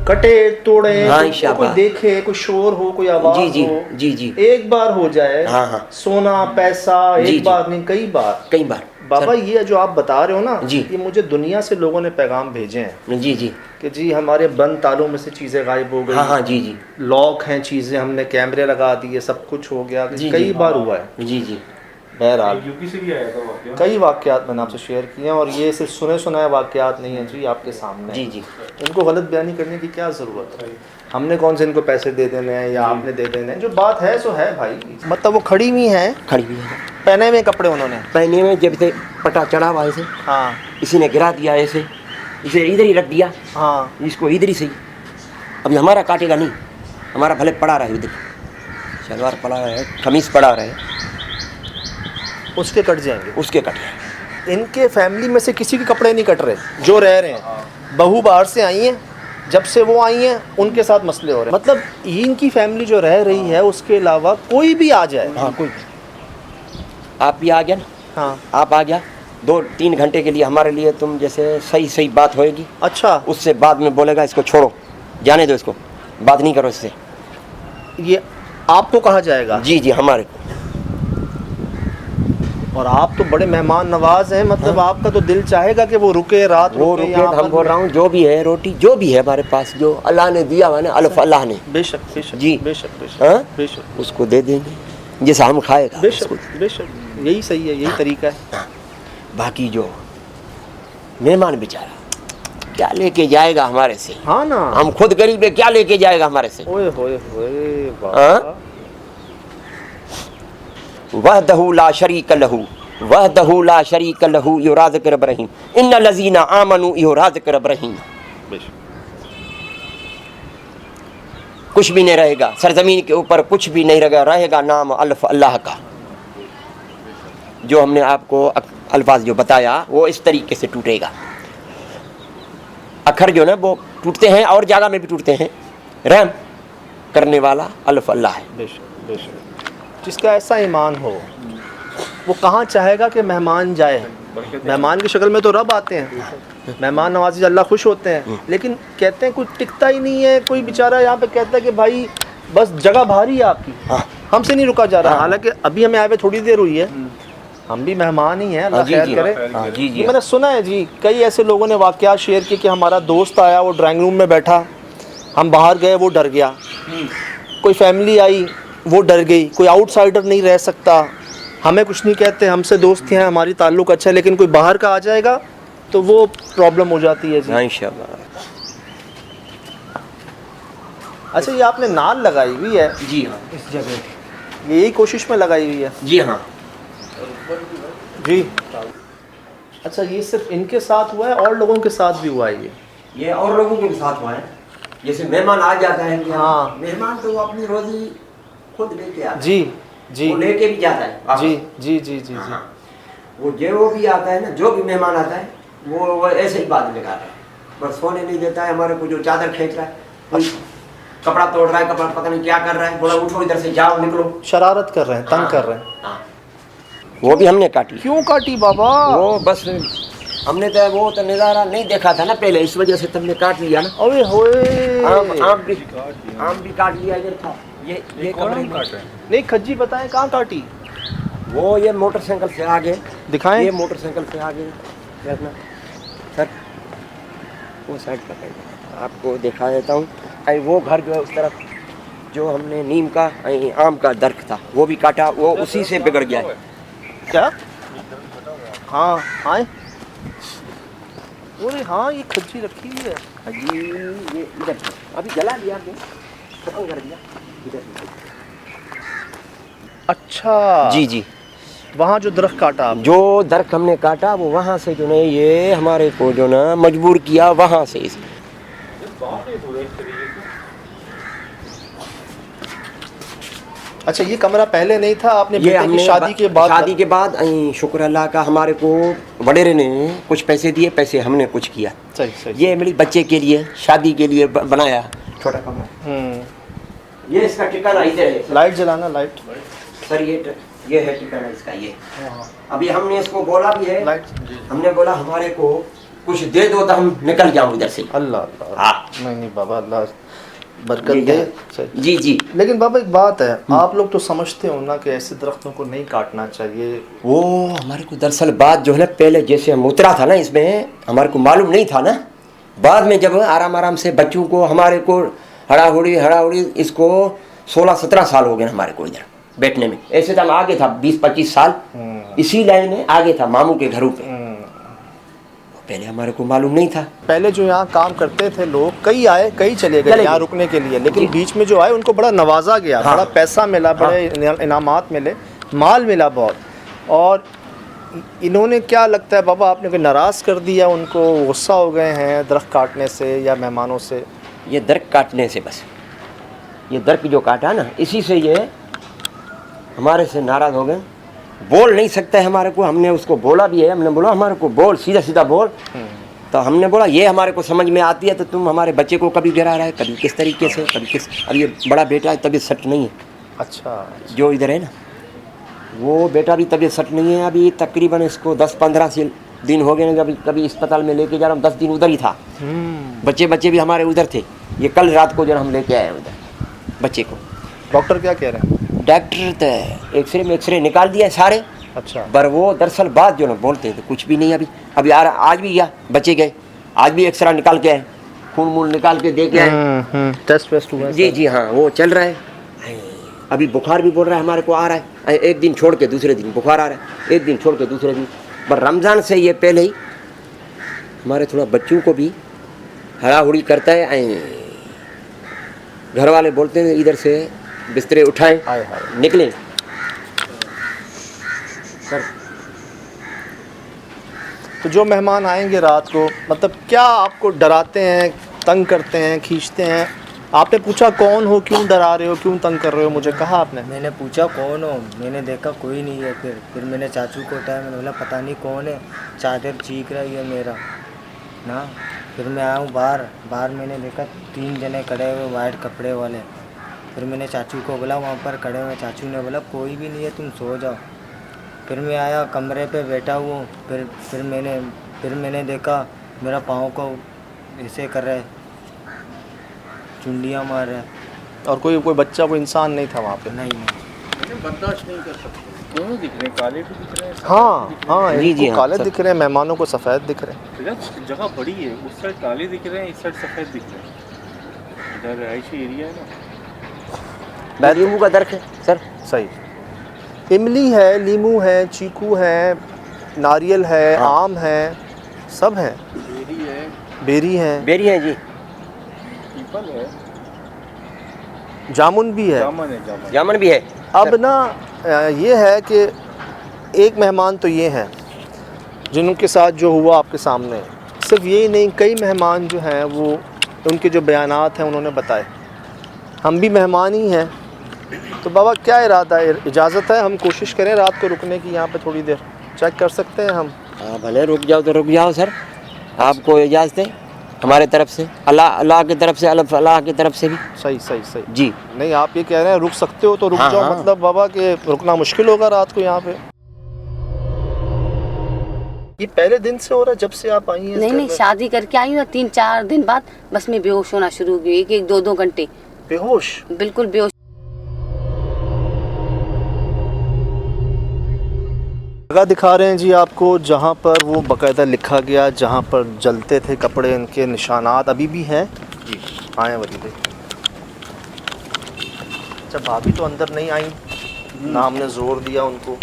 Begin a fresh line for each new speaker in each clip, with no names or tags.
कटे तोड़े,
हाँ,
तो कोई देखे, कोई शोर हो, कोई आवाज
जी जी
हो,
जी जी
एक बार हो जाए।
हाँ हाँ
सोना पैसा
जी,
एक बार नहीं, कई बार।
कई बार
बाबा ये जो आप बता रहे हो ना,
जी,
ये मुझे दुनिया से लोगों ने पैगाम भेजे हैं
जी जी
कि जी हमारे बंद तालों में से चीज़ें गायब हो गई।
हाँ हाँ जी जी
लॉक हैं, चीज़ें हमने कैमरे लगा दिए, सब कुछ हो गया।
जी,
कई
जी,
बार हुआ है।
जी जी
बहरहाल
यूपी से भी आया था वाकया।
कई वाकयात मैंने आपसे शेयर किए हैं, और ये सिर्फ सुने सुनाए वाकयात नहीं है जी, आपके सामने।
जी जी
इनको गलत बयानी करने की क्या ज़रूरत है? हमने कौन से इनको पैसे दे देने हैं या आपने दे देने हैं? जो बात है सो है भाई। मतलब वो खड़ी हुई हैं,
खड़ी हुई है,
पहने हुए कपड़े उन्होंने।
पहने में जब से पटा चढ़ा हुआ ऐसे,
हाँ
इसी ने गिरा दिया ऐसे, इसे इधर ही रख दिया,
हाँ
इसको इधर ही सही। अभी हमारा काटेगा नहीं, हमारा भले पड़ा रहे उधर, शलवार पड़ा रहे, कमीज पड़ा रहे,
उसके कट जाएंगे।
उसके कट।
इनके फैमिली में से किसी के कपड़े नहीं कट रहे जो रह रहे हैं। बहू बाहर से आई हैं, जब से वो आई हैं उनके साथ मसले हो रहे हैं। मतलब इनकी फैमिली जो रह रही है, उसके अलावा कोई भी आ जाए।
हाँ कोई, आप भी आ गया ना,
हाँ
आप आ गया 2-3 घंटे के लिए हमारे लिए, तुम जैसे सही सही बात होएगी,
अच्छा
उससे बाद में बोलेगा इसको छोड़ो, जाने दो इसको, बात नहीं करो इससे।
ये आपको कहा जाएगा?
जी जी हमारे को।
और आप तो बड़े मेहमान नवाज हैं, मतलब
हाँ?
आपका तो दिल चाहेगा कि वो रुके, रात
वो रुके, हम बोल रहा हूँ जो भी है रोटी जो भी है हमारे पास, जो अल्लाह ने दिया हुआ ना, अल्लाह अल्लाह ने,
बेशक बेशक
जी
बेशक बेशक
हाँ?
बेशक
उसको दे देंगे जैसा हम खाएगा
बेशक
उसको।
बेशक, यही सही है, यही तरीका है।
बाकी जो मेहमान बेचारा क्या लेके जाएगा हमारे से,
हाँ ना,
हम खुद गरीब है, क्या लेके जाएगा हमारे से।
ओए होए होए
हाँ?
वाह।
वहदहु ला शरीक लहू, वहदहु ला शरीक लहू यो राज़िक रब रहीम, इन्नल लज़ीना आमनू यो राज़िक रब रहीम। कुछ भी नहीं रहेगा सरजमीन के ऊपर, कुछ भी नहीं रहेगा नाम अल्फ अल्लाह का। जो हमने आपको अल्फाज जो बताया वो इस तरीके से टूटेगा। अखर जो ना वो टूटते हैं और जगह में भी टूटते हैं। रहम करने वाला अल्फ अल्लाह है।
बेशक बेशक, जिसका ऐसा ईमान हो वो कहाँ चाहेगा कि मेहमान जाए। मेहमान की शक्ल में तो रब आते हैं, मेहमान नवाजी अल्लाह खुश होते हैं, लेकिन कहते हैं कुछ टिकता ही नहीं है। कोई बेचारा यहाँ पे कहता है कि भाई बस जगह भारी है आपकी, हमसे नहीं रुका जा रहा। हालांकि अभी हमें आए हुए थोड़ी देर हुई है, हम भी मेहमान ही हैं, अल्लाह खैर करे।
जी जी
मैंने सुना है जी, कई ऐसे लोगों ने वाकयात शेयर किए कि हमारा दोस्त आया, वो ड्राइंग रूम में बैठा, हम बाहर गए, वो डर गया। कोई फैमिली आई, वो डर गई। कोई आउटसाइडर नहीं रह सकता, हमें कुछ नहीं कहते, हमसे दोस्त हैं, हमारी ताल्लुक़ अच्छा है, लेकिन कोई बाहर का आ जाएगा तो वो प्रॉब्लम हो जाती है जी।
हाँ इंशाअल्लाह।
अच्छा, ये आपने नाल लगाई हुई है
जी हाँ, इस जगह
यही कोशिश में लगाई हुई है?
जी हाँ
जी। अच्छा, ये सिर्फ इनके साथ हुआ है और लोगों के साथ भी हुआ है
ये और लोगों के साथ हुआ है। जैसे मेहमान आ जाता है कि
हाँ।
मेहमान तो वो अपनी रोजी खुद लेके आता है।
जी जी,
वो लेके भी जाता है वापस।
जी जी जी जी जी।
वो जो भी आता है ना, जो भी मेहमान आता है वो ऐसे ही बात लगा रहा है, बस सोने नहीं देता है हमारे को। जो चादर खींच रहा है, कोई कपड़ा तोड़ रहा है, कपड़ा पता नहीं क्या कर रहा है, बोला उठो इधर से, जाओ निकलो,
शरारत कर रहे हैं, तंग कर रहे हैं।
हाँ। वो भी हमने काटी।
क्यों काटी बाबा?
वो बस हमने तो वो तो नज़ारा नहीं देखा था ना पहले, इस वजह से तुमने काट लिया ना।
अरे होए,
आम भी काट लिया इधर था। ये कमरे में
काट रहे हैं।
नहीं खज्जी बताएं कहाँ काटी?
वो ये मोटरसाइकिल से आगे
दिखाएं।
ये मोटरसाइकिल से आगे अपना सर वो साइड पर आपको दिखा देता हूँ। वो घर जो है उस तरफ, जो हमने नीम का आम का दरख्त था वो भी काटा, वो उसी से बिगड़ गया है।
क्या? हाँ आए। अरे हाँ, ये खज्जी रखी हुई है
जी, ये इधर अभी जला दिया आपने, खत्म कर दिया इधर।
अच्छा
जी जी,
वहाँ जो दरख्त काटा आप?
जो दरख्त हमने काटा वो वहाँ से जो ना ये हमारे को जो ना मजबूर किया वहाँ से इस।
अच्छा, ये कमरा पहले नहीं था, आपने
ये
बेटे की
हमने
शादी के बाद?
शादी के बाद शुक्र अल्लाह का, हमारे को वडेरे ने कुछ पैसे दिए, पैसे हमने कुछ किया।
सही सही।
ये मेरी बच्चे के लिए शादी के लिए बनाया छोटा कमरा। ये इसका ठिकाना इधर है।
लाइट जलाना, लाइट।
सर ये है ठिकाना इसका। ये अभी हमने इसको बोला भी है,
लाइट।
हमने बोला हमारे को कुछ दे दो तो हम निकल जाऊं इधर से।
अल्लाह अल्लाह।
हाँ।
नहीं बाबा, अल्लाह बरकत दे। सही।
जी जी।
लेकिन बाबा एक बात है, आप लोग तो समझते हो ना कि ऐसे दरख्तों को नहीं काटना चाहिए।
वो हमारे को दरअसल बात जो है ना, पहले जैसे हम उतरा था ना इसमें, हमारे को मालूम नहीं था ना। बाद में जब आराम आराम से बच्चों को हमारे को हड़ाहुड़ी इसको 16-17 साल हो गए हमारे को इधर बैठने में। ऐसे तो हम आगे था 20-25 साल इसी लाइन में आगे था मामू के घरों पे। पहले हमारे को मालूम नहीं था।
पहले जो यहाँ काम करते थे लोग, कई आए कई चले गए यहाँ रुकने के लिए, लेकिन बीच में जो आए उनको बड़ा नवाजा गया।
हाँ।
बड़ा पैसा मिला, बड़े इनामात मिले, माल मिला बहुत। और इन्होंने, क्या लगता है बाबा, आपने कोई नाराज़ कर दिया उनको, गुस्सा हो गए हैं दरख्त काटने से या मेहमानों से?
ये दरख्त काटने से, बस ये दरख्त जो काटा ना, इसी से ये हमारे से नाराज़ हो गए। बोल नहीं सकता है हमारे को। हमने उसको बोला भी है, हमने बोला हमारे को बोल, सीधा सीधा बोल। तो हमने बोला ये हमारे को समझ में आती है, तो तुम हमारे बच्चे को कभी गिरा रहा है, कभी किस तरीके से, कभी किस। अब ये बड़ा बेटा है, तबीयत सट नहीं है।
अच्छा।
जो इधर है ना, वो बेटा भी तबीयत सट नहीं है। अभी तकरीबन इसको 10-15 दिन हो गए। कभी अस्पताल में लेके जा रहा हूँ, 10 दिन उधर ही था। बच्चे भी हमारे उधर थे। ये कल रात को जरा हम लेके आए उधर बच्चे को।
डॉक्टर क्या कह रहे हैं?
डॉक्टर तो एक्सरे निकाल दिया सारे।
अच्छा।
पर वो दरअसल बात जो ना बोलते हैं तो कुछ भी नहीं। अभी आज भी गया, बच्चे गए, आज भी एक्सरा निकाल के आए, खून निकाल के दे के आए।
टेस्ट वेस्ट हुआ?
जी जी हाँ, वो चल रहा है। अभी बुखार भी बोल रहा है हमारे को आ रहा है, एक दिन छोड़ के दूसरे दिन बुखार आ रहा है, एक दिन छोड़ के दूसरे दिन। पर रमज़ान से ये पहले ही हमारे थोड़ा बच्चों को भी हड़ाहुड़ी करता है। घर वाले बोलते हैं इधर से बिस्तरे उठाएं, निकलें। सर,
तो जो मेहमान आएंगे रात को, मतलब क्या आपको डराते हैं, तंग करते हैं, खींचते हैं? आपने पूछा कौन हो, क्यों डरा रहे हो, क्यों तंग कर रहे हो? मुझे कहा आपने?
मैंने पूछा कौन हो, मैंने देखा कोई नहीं है। फिर मैंने चाचू को उठाया, मैंने बोला पता नहीं कौन है, चादर चीख रही है मेरा ना। फिर मैं आया हूँ बाहर मैंने देखा 3 जने खड़े हुए वाइट कपड़े वाले। फिर मैंने चाचू को बोला वहाँ पर खड़े हुए, चाचू ने बोला कोई भी नहीं है, तुम सो जाओ। फिर मैं आया कमरे पे बैठा हुआ। फिर मैंने देखा मेरा पाँव को ऐसे कर रहे, चुंडियाँ मार रहे।
और कोई बच्चा, कोई इंसान नहीं था वहाँ पे?
नहीं।
बर्दाश्त नहीं कर सकते। दोनों दिख रहे हैं, काले भी दिख रहे हैं।
हाँ
जी, जी,
इनको
हाँ,
काले दिख रहे हैं, मेहमानों को सफ़ेद दिख रहे हैं।
जगह बड़ी है, उस साइड काले दिख रहे हैं, इस साइड सफ़ेद दिख रहे हैं। इधर रिहायशी एरिया है ना।
नींबू का दरख्त है सर।
सही। इमली है, लीमू है, चीकू है, नारियल है, आम है, सब है। बेरी है
जी,
पीपल है,
जामुन भी है।
जामुन भी है।
अब ना ये है कि एक मेहमान तो ये हैं जिनके साथ जो हुआ आपके सामने, सिर्फ यही नहीं, कई मेहमान जो हैं वो उनके जो बयानात हैं उन्होंने बताए। हम भी मेहमान ही हैं। तो बाबा क्या इरादा है, इजाज़त है हम कोशिश करें रात को रुकने की यहाँ पे थोड़ी देर? चेक कर सकते हैं हम?
भले रुक जाओ तो रुक जाओ सर, आपको इजाज़त है हमारे तरफ से, अल्लाह की तरफ से, अल्लाह की तरफ से भी।
सही
जी।
नहीं, आप ये कह रहे हैं रुक सकते हो तो रुक जाओ।
हाँ।
मतलब बाबा कि रुकना मुश्किल होगा रात को यहाँ पे? ये पहले दिन से हो रहा है जब से आप आई हैं?
नहीं, शादी करके आई हूँ 3-4 दिन बाद बस मैं बेहोश होना शुरू हो गई, 1-2 घंटे
बेहोश?
बिल्कुल बेहोश।
जगह दिखा रहे हैं जी आपको जहाँ पर वो बाकायदा लिखा गया, जहाँ पर जलते थे कपड़े, इनके निशानात अभी भी हैं जी। आए वली भाई। अच्छा, भाभी तो अंदर नहीं आई ना, हमने ज़ोर दिया उनको।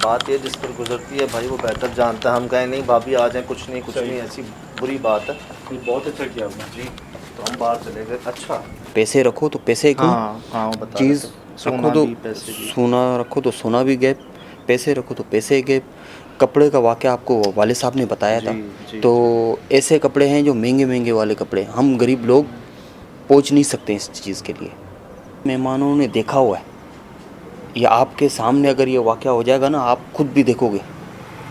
बात ये जिस पर गुजरती है भाई वो बेहतर जानता है। हम कहें नहीं भाभी आ जाएं, कुछ नहीं, ऐसी बुरी बात है।
बहुत अच्छा किया आपने
जी। तो हम बाहर चले गए। अच्छा,
पैसे रखो तो पैसे क्यों,
हाँ वो बता
चीज़ रखो तो
पैसे भी।
सोना रखो तो सोना भी गए, पैसे रखो तो पैसे गए। कपड़े का वाक़या आपको वाले साहब ने बताया था। तो ऐसे कपड़े हैं जो महंगे वाले कपड़े, हम गरीब लोग पहुंच नहीं सकते इस चीज़ के लिए। मेहमानों ने देखा हुआ है, ये आपके सामने अगर ये वाक़या हो जाएगा ना, आप खुद भी देखोगे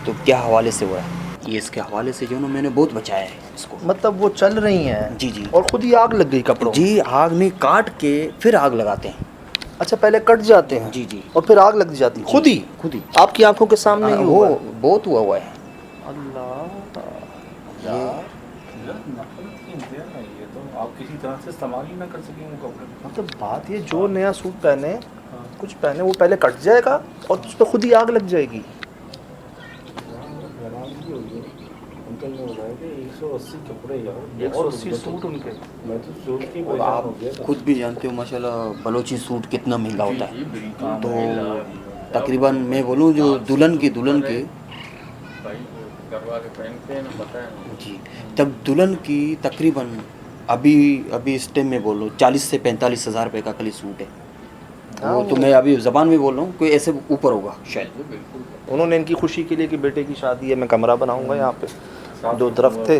तो क्या हवाले से हुआ है। ये इसके हवाले से जो ना मैंने बहुत बचाया है इसको।
मतलब वो चल रही हैं?
जी।
और खुद ही आग लग गई कपड़ों?
जी, आग में काट के फिर आग लगाते हैं।
अच्छा, पहले कट जाते हैं?
जी।
और फिर आग लग जाती है? खुद ही? आपकी आंखों के सामने ही
वो बहुत हुआ है।
अल्लाह।
यार नफरत की इंतहा है ये तो। आप किसी तरह से इस्तेमाल ही ना कर सकें वो कपड़े।
मतलब बात ये, जो नया सूट पहने, कुछ पहने, वो पहले कट जाएगा और उस पर खुद ही आग लग जाएगी।
अंकल ने बताया कि 180 कपड़े यार,
180 सूट उनके।
मैं तो सोच के
और
परेशान हो
आप
गया था।
खुद भी जानते हो माशाल्लाह बलोची सूट कितना महंगा होता है।
तो
तकरीबन मैं बोलूँ जो दुल्हन के
करवा के पहनते हैं ना, पता है
जी, तब दुल्हन की तकरीबन अभी इस टाइम में बोलो 40 से 45 हज़ार रुपये का खाली सूट है। वो तो मैं अभी ज़बान में बोल रहा हूँ, कोई ऐसे ऊपर होगा शायद।
उन्होंने इनकी खुशी के लिए कि बेटे की शादी है, मैं कमरा बनाऊंगा यहाँ पे, 2 दरख्त थे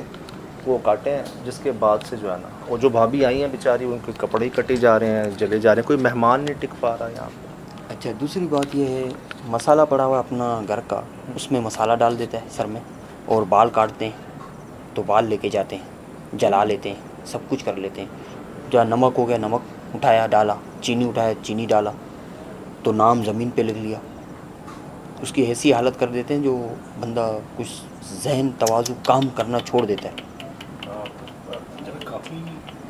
वो काटे हैं, जिसके बाद से जो है ना, वो जो भाभी आई हैं बेचारी, उनके कपड़े ही कटे जा रहे हैं, जले जा रहे हैं, कोई मेहमान नहीं टिक पा रहा है यहाँ पे।
अच्छा, दूसरी बात ये है, मसाला पड़ा हुआ अपना घर का, उसमें मसाला डाल देता है सर में, और बाल काटते हैं तो बाल लेके जाते हैं, जला लेते हैं, सब कुछ कर लेते हैं। जो नमक हो गया, नमक उठाया डाला, चीनी उठाया चीनी डाला, तो नाम ज़मीन पे लिख लिया। उसकी ऐसी हालत कर देते हैं जो बंदा कुछ जहन तवाज़ु काम करना छोड़ देता है।
काफ़ी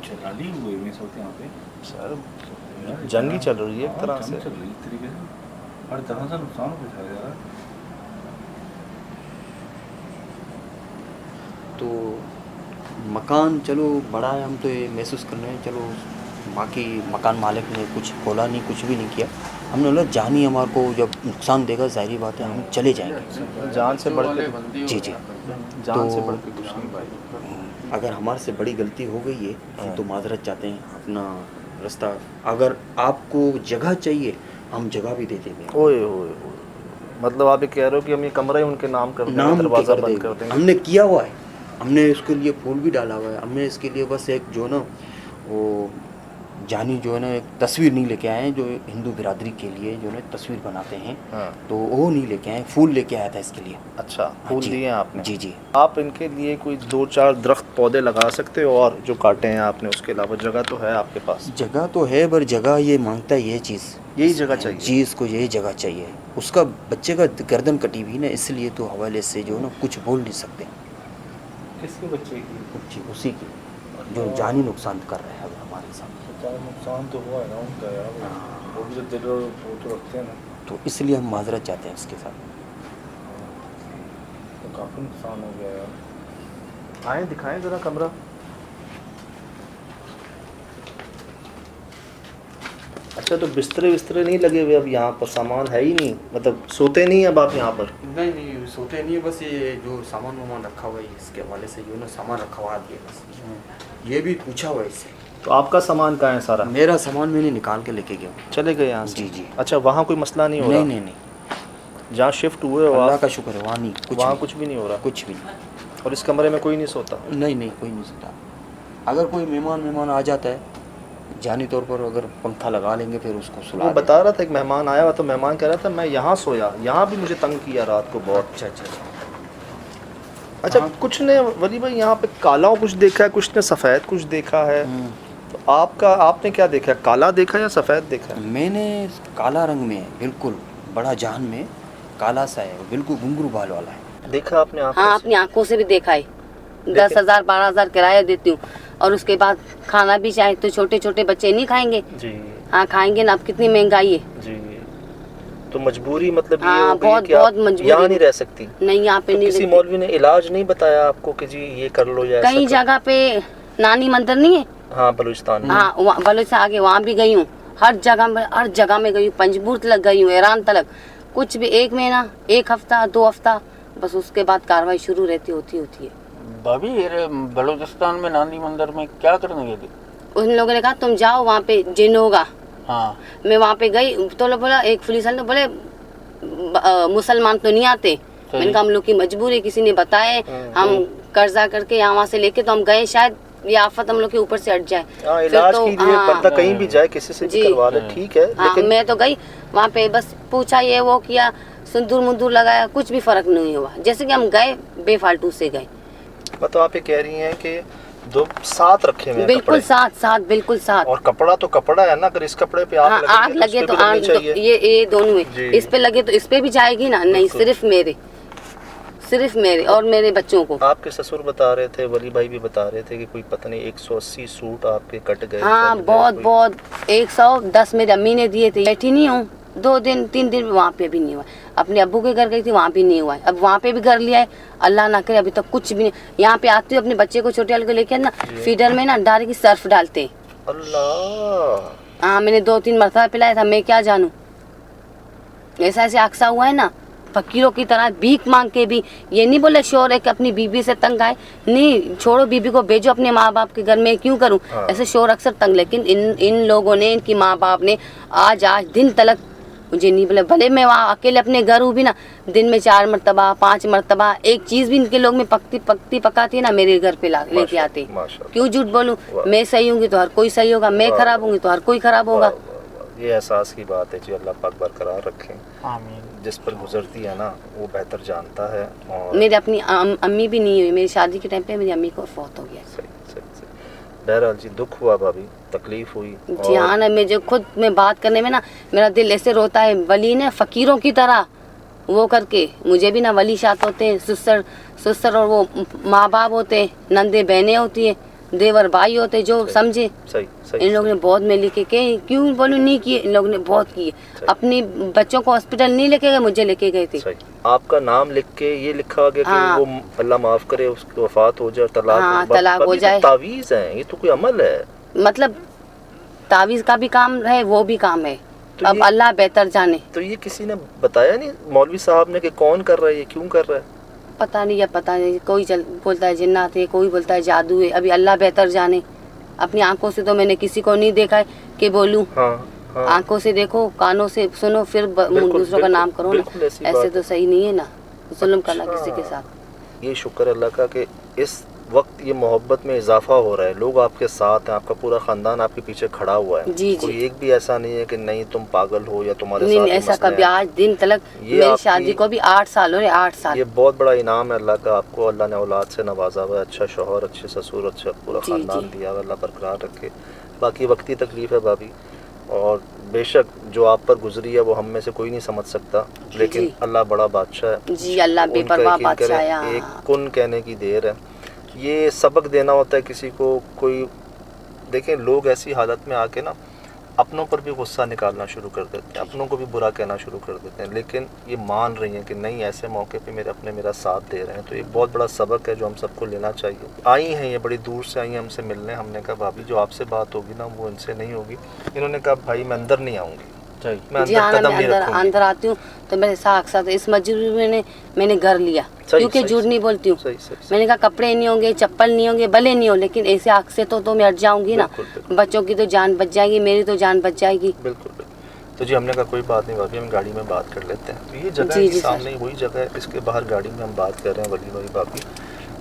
जलाली हुए हैं सब यहाँ पे
सर जंग ही चल रही है एक तरह से।
चल रही है तरीके से, हर तरह से नुकसान पहुँचाया जा रहा है।
तो मकान चलो बड़ा है, हम तो ये महसूस कर रहे हैं, चलो बाकी मकान मालिक ने कुछ बोला नहीं, कुछ भी नहीं किया। हमने बोला जान ही हमारे को जब नुकसान देगा, जाहिर बात है हम चले जाएंगे।
जान से बढ़ के,
जी
जान से बढ़ के कुछ नहीं भाई।
अगर हमारे से बड़ी गलती हो गई है हम तो माजरत चाहते हैं, अपना रास्ता, अगर आपको जगह चाहिए हम जगह भी दे देंगे।
ओए ओए ओए, मतलब आप ये कह रहे हो कि हम ये कमरा ही उनके नाम कर देंगे, दरवाज़ा बंद कर देंगे।
हमने किया हुआ है, हमने इसके लिए फूल भी डाला हुआ है। हमने इसके लिए बस एक जो ना वो जानी जो है ना एक तस्वीर नहीं लेके आए हैं, जो हिंदू बिरादरी के लिए जो है तस्वीर बनाते हैं,
हाँ।
तो वो नहीं लेके आए, फूल लेके आया था इसके लिए।
अच्छा, फूल
जी।
दिए हैं आपने?
जी जी।
आप इनके लिए कोई 2-4 दरख्त पौधे लगा सकते हो, और जो काटे हैं आपने उसके अलावा जगह तो है आपके पास?
जगह तो है, पर जगह ये मांगता है ये चीज़,
यही जगह चाहिए
जी, इसको यही जगह चाहिए। उसका बच्चे का गर्दन कटी हुई ना, इसलिए तो हवाले से जो ना कुछ बोल नहीं सकते।
किसके बच्चे की?
जी, उसी की जो जानी नुकसान कर रहे हैं अब हमारे साथ।
नुकसान तो हुआ है ना उनका यार, वो भी तो दिल और वो तो रखते हैं ना,
तो इसलिए हम माजरत चाहते हैं इसके साथ।
तो काफ़ी नुकसान हो गया यार।
आए दिखाएं ज़रा कमरा। अच्छा, तो बिस्तरे विस्तरे नहीं लगे हुए अब यहाँ पर? सामान है ही नहीं, मतलब सोते नहीं अब आप यहाँ पर?
नहीं सोते नहीं है, बस ये जो सामान वामान रखा हुआ है इसके हवाले से जो ना सामान रखा हुआ दिए बस। ये भी पूछा हुआ है इससे।
तो आपका सामान कहाँ है सारा?
मेरा सामान मैंने निकाल के लेके गया।
चले गए यहाँ से?
जी जी।
अच्छा, वहाँ कोई मसला नहीं हो रहा?
नहीं
जहाँ शिफ्ट हुए हो
अल्लाह
आप,
का शुक्र है, वहाँ नहीं कुछ
वहाँ
नहीं,
कुछ भी नहीं हो रहा?
कुछ भी नहीं।
और इस कमरे में कोई नहीं सोता?
नहीं कोई नहीं सोता। अगर कोई मेहमान आ जाता है जानी तौर पर, अगर पंखा लगा लेंगे फिर उसको सुला
वो
देंगे।
बता रहा था, एक मेहमान आया हुआ तो मेहमान कह रहा था मैं यहाँ सोया, यहाँ भी मुझे तंग किया रात को बहुत। अच्छा, कुछ ने वली भाई यहाँ पे काला कुछ देखा है, कुछ ने सफ़ेद कुछ देखा है, तो आपने क्या देखा है? काला देखा या सफ़ेद देखा है?
मैंने काला रंग में, बिल्कुल बड़ा जान में काला सा है, बिल्कुल घुंघरू बाल वाला है।
देखा आपने आंखों
हाँ,
से?
अपनी आंखों से भी देखा है। 10,000 12,000 किराया देती हूँ, और उसके बाद खाना भी चाहे तो छोटे छोटे बच्चे नहीं खाएंगे।
जी
हाँ खाएंगे ना, अब कितनी महंगाई है।
जी। तो मजबूरी मतलब ये
हाँ,
हो गई
बहुत
कि आप
मजबूरी।
यहाँ नहीं रह सकती?
नहीं, यहाँ पे
तो
नहीं
किसी
रहती।
मौलवी ने इलाज नहीं बताया आपको कि जी ये कर लो या ऐसा
कई
करो?
जगह पे नानी मंदिर नहीं है?
हाँ, बलूचिस्तान में।
हाँ, बलूच से आगे वहाँ भी गई हूँ। हर जगह में गई हूँ। पंजबूर तक गई हूँ, ईरान तक। कुछ भी 1 महीना, 1 हफ्ता, 2 हफ्ता, बस उसके बाद कार्रवाई शुरू होती है।
भाभी बलूचिस्तान में नानी मंदिर में क्या करने गए थे?
उन लोगों ने कहा तुम जाओ, वहाँ पे जिन होगा।
हाँ।
मैं वहाँ पे गई तो लोग बोला, एक पुलिस वाले ने बोले मुसलमान तो नहीं आते। मैंने कहा हम लोग की मजबूरी, किसी ने बताए, हम कर्जा करके यहाँ वहाँ से लेके तो हम गए, शायद ये आफत हम लोग के ऊपर से हट जाए।
हाँ, इलाज
तो,
के लिए बंदा कहीं भी जाए, किसी से भी करवा ले, ठीक है।
हाँ,
लेकिन
मैं तो गई वहाँ पे, बस पूछा ये वो किया, सिंदूर मुंदूर लगाया, कुछ भी फर्क नहीं हुआ। जैसे कि हम गए बेफालतू से गए।
मतलब आप ये कह रही हैं कि 2 साथ रखे हुए हैं
बिल्कुल
कपड़े?
साथ, बिल्कुल साथ।
और कपड़ा तो कपड़ा है ना, अगर इस कपड़े पे
हाँ, आग लगे तो आग, ये दोनों में, इस पे लगे तो इस पे भी जाएगी ना? नहीं, सिर्फ मेरे, सिर्फ मेरे और मेरे बच्चों को।
आपके ससुर बता रहे थे, वली भाई भी बता रहे थे कि कोई पता नहीं 180 सूट आपके कट गए।
हाँ बहुत बहुत 110 मेरी अम्मी ने दिए थे। बैठी नहीं हूँ 2 दिन 3 दिन वहाँ पे भी नहीं हुआ। अपने अब्बू के घर गई थी, वहाँ भी नहीं हुआ। अब वहाँ पे भी घर लिया है, अल्लाह ना करे अभी तक कुछ भी नहीं। यहाँ पे आती हूँ अपने बच्चे को छोटे वाले को लेके ना, फीडर में ना डायरेक्ट की सर्फ डालते।
अल्लाह।
हाँ मैंने 2-3 मरतबा पिलाया था, मैं क्या जानूँ। ऐसा ऐसे अक्सा हुआ है ना, फकीरों की तरह भीख मांग के भी। ये नहीं बोले शोर है कि अपनी बीबी से तंग आए, नहीं छोड़ो बीबी को भेजो अपने माँ बाप के घर में, क्यों करूँ।
हाँ।
ऐसे शोर अक्सर तंग, लेकिन इन लोगों ने, इनकी माँ बाप ने आज दिन तलक मुझे नहीं बोले। भले मैं वहाँ अकेले अपने घर हूँ भी ना, दिन में 4 मरतबा 5 मरतबा एक चीज भी इनके लोग में पकाती है ना, मेरे घर पे लेके आते। क्यों झूठ बोलूँ, मैं सही होंगी तो हर कोई सही होगा, मैं खराब होंगी तो हर कोई खराब होगा।
ये एहसास की बात है जी, अल्लाह पाक बरकरार रखें। आमीन। जिस पर गुजरती है ना वो बेहतर जानता है। और
मेरी अपनी अम्मी भी नहीं हुई, मेरी शादी के टाइम पे मेरी अम्मी को फौत हो गया।
सही। बहरहाल जी दुख हुआ भाभी, तकलीफ हुई
जी हाँ ना, मैं जो खुद में बात करने में ना मेरा दिल ऐसे रोता है। वली ने फकीरों की तरह वो करके, मुझे भी ना वली शात होते हैं, सुसर और वो माँ बाप होते हैं, नंदे बहनें होती है, देवर भाई होते, जो समझे।
सही।
इन लोगों ने बहुत में लिखे के, क्यों बोलूं नहीं किए, इन लोगों ने बहुत किए। अपनी बच्चों को हॉस्पिटल नहीं लेके गए, मुझे लेके गए थे।
सही। आपका नाम लिख के ये लिखा गया
हाँ।
कि वो अल्लाह माफ करे उसकी वफात हो जाए,
हाँ, तलाक हो जाए।
तावीज है, ये तो कोई अमल है।
मतलब तावीज का भी काम है, वो भी काम है।
तो
अब अल्लाह बेहतर जाने।
तो ये किसी ने बताया नहीं मौलवी साहब ने कि कौन कर रहा है, ये क्यों कर रहा है?
पता नहीं, या पता नहीं, कोई बोलता है जिन्नात है, कोई बोलता है जादू है, अभी अल्लाह बेहतर जाने। अपनी आंखों से तो मैंने किसी को नहीं देखा है कि बोलूं।
हाँ।
आंखों से देखो, कानों से सुनो, फिर दूसरों का नाम करो ना, ऐसे तो सही नहीं है ना, जुल्म करना किसी के साथ।
ये शुक्र अल्लाह का कि इस वक्त ये मोहब्बत में इजाफा हो रहा है, लोग आपके साथ हैं, आपका पूरा खानदान आपके पीछे खड़ा हुआ है।
जी
कोई
जी।
एक भी ऐसा नहीं है कि नहीं तुम पागल हो या तुम्हारे
नहीं,
साथ
ऐसा
मसले
कभी
हैं।
आज दिन तलक,
ये
मेरी
आपकी-
शादी को भी 8 साल हो रहे, 8 साल।
ये बहुत बड़ा इनाम है अल्लाह का, आपको अल्लाह ने औलाद से नवाजा हुआ है, अच्छा शौहर, अच्छे ससुर, अच्छा पूरा
जी,
ख़ानदान
जी।
दिया हुआ, अल्लाह बरकरार रखे। बाकी वक्ती तकलीफ़ है भाभी, और बेशक जो आप पर गुजरी है वो हम में से कोई नहीं समझ सकता, लेकिन
जी।
अल्लाह बड़ा बादशाह है
जी, अल्लाह
उनका
बेपरवाह
यकीन करें,
बादशाह है।
एक कुन कहने की देर है। ये सबक देना होता है किसी को। कोई देखें, लोग ऐसी हालत में आके ना अपनों पर भी गुस्सा निकालना शुरू कर देते हैं, अपनों को भी बुरा कहना शुरू कर देते हैं, लेकिन ये मान रही हैं कि नहीं, ऐसे मौके पे मेरे अपने मेरा साथ दे रहे हैं। तो ये बहुत बड़ा सबक है जो हम सबको लेना चाहिए। आई हैं ये बड़ी दूर से आई हैं हमसे मिलने, हमने कहा भाभी जो आपसे बात होगी ना वो इनसे नहीं होगी। इन्होंने कहा भाई मैं अंदर नहीं आऊँगी, मैं
जी
अंदर
हाँ ना,
कदम
मैं
नहीं रखूंगी।
अंदर आती हूँ तो मेरे साथ इस मजबूरी में मैंने घर लिया, क्योंकि
सही,
झूठ नहीं बोलती हूँ।
सही।
मैंने कहा कपड़े नहीं होंगे, चप्पल नहीं होंगे, भले नहीं हो, लेकिन ऐसे आग से तो मैं हट जाऊंगी ना।
बिल्कुल।
बच्चों की तो जान बच जाएगी, मेरी तो जान बच जाएगी।
बिल्कुल। तो जी हमने कहा कोई बात नहीं भाभी, हम गाड़ी में बात कर लेते हैं। तो ये जगह
जी,
है
जी,
सामने ही वही जगह है, इसके बाहर गाड़ी में हम बात कर रहे हैं वली भाई भाभी।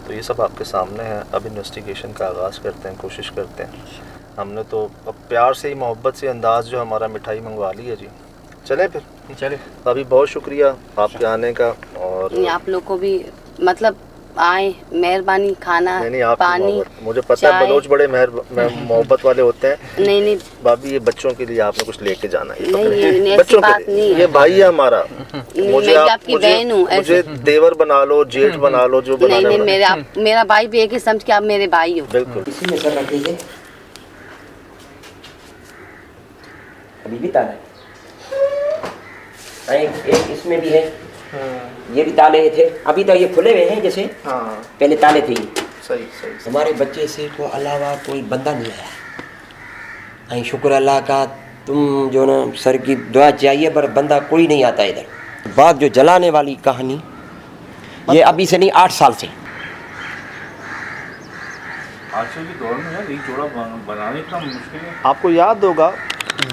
तो ये सब आपके सामने है। अब इन्वेस्टिगेशन का आगाज़ करते हैं, कोशिश करते हैं। हमने तो अब प्यार से ही, मोहब्बत से अंदाज़ जो हमारा मिठाई मंगवा ली है जी। चले फिर
चले
भाभी, बहुत शुक्रिया आपके आने का। और
नहीं, आप लोग को भी मतलब आए, मेहरबानी, खाना
नहीं आपकी
पानी,
मोहब्बत, मुझे पता है
चाय।
बलोच बड़े मोहब्बत वाले होते हैं।
नहीं
भाभी ये बच्चों के लिए आपने कुछ लेके जाना है,
नहीं,
कपड़े।
नहीं, ऐसी
बच्चों
बात
के लिए।
नहीं है।
ये भाई है हमारा,
मैं भी आपकी बहन हूँ,
मुझे
ऐसे।
देवर बना लो, जेठ बना लो, जो
नहीं
बनाना
नहीं, मेरा भाई भी एक ही समझ के आप मेरे भाई हो।
बिल्कुल।
इसी में सर रख लीजिए, अभी भी ताला है। एक इसमें भी है, ये भी ताले थे, अभी तो ये खुले हुए हैं जैसे,
हाँ
पहले ताले थे ये।
सही।
हमारे बच्चे से को अलावा कोई बंदा नहीं आया। आई शुक्र अल्लाह का, तुम जो ना सर की दुआ चाहिए, पर बंदा कोई नहीं आता इधर। बात जो जलाने वाली कहानी, ये अभी से नहीं 8 साल से।
आजकल के दौर में यार एक जोड़ा बनाने का मुश्किल है।
आपको याद होगा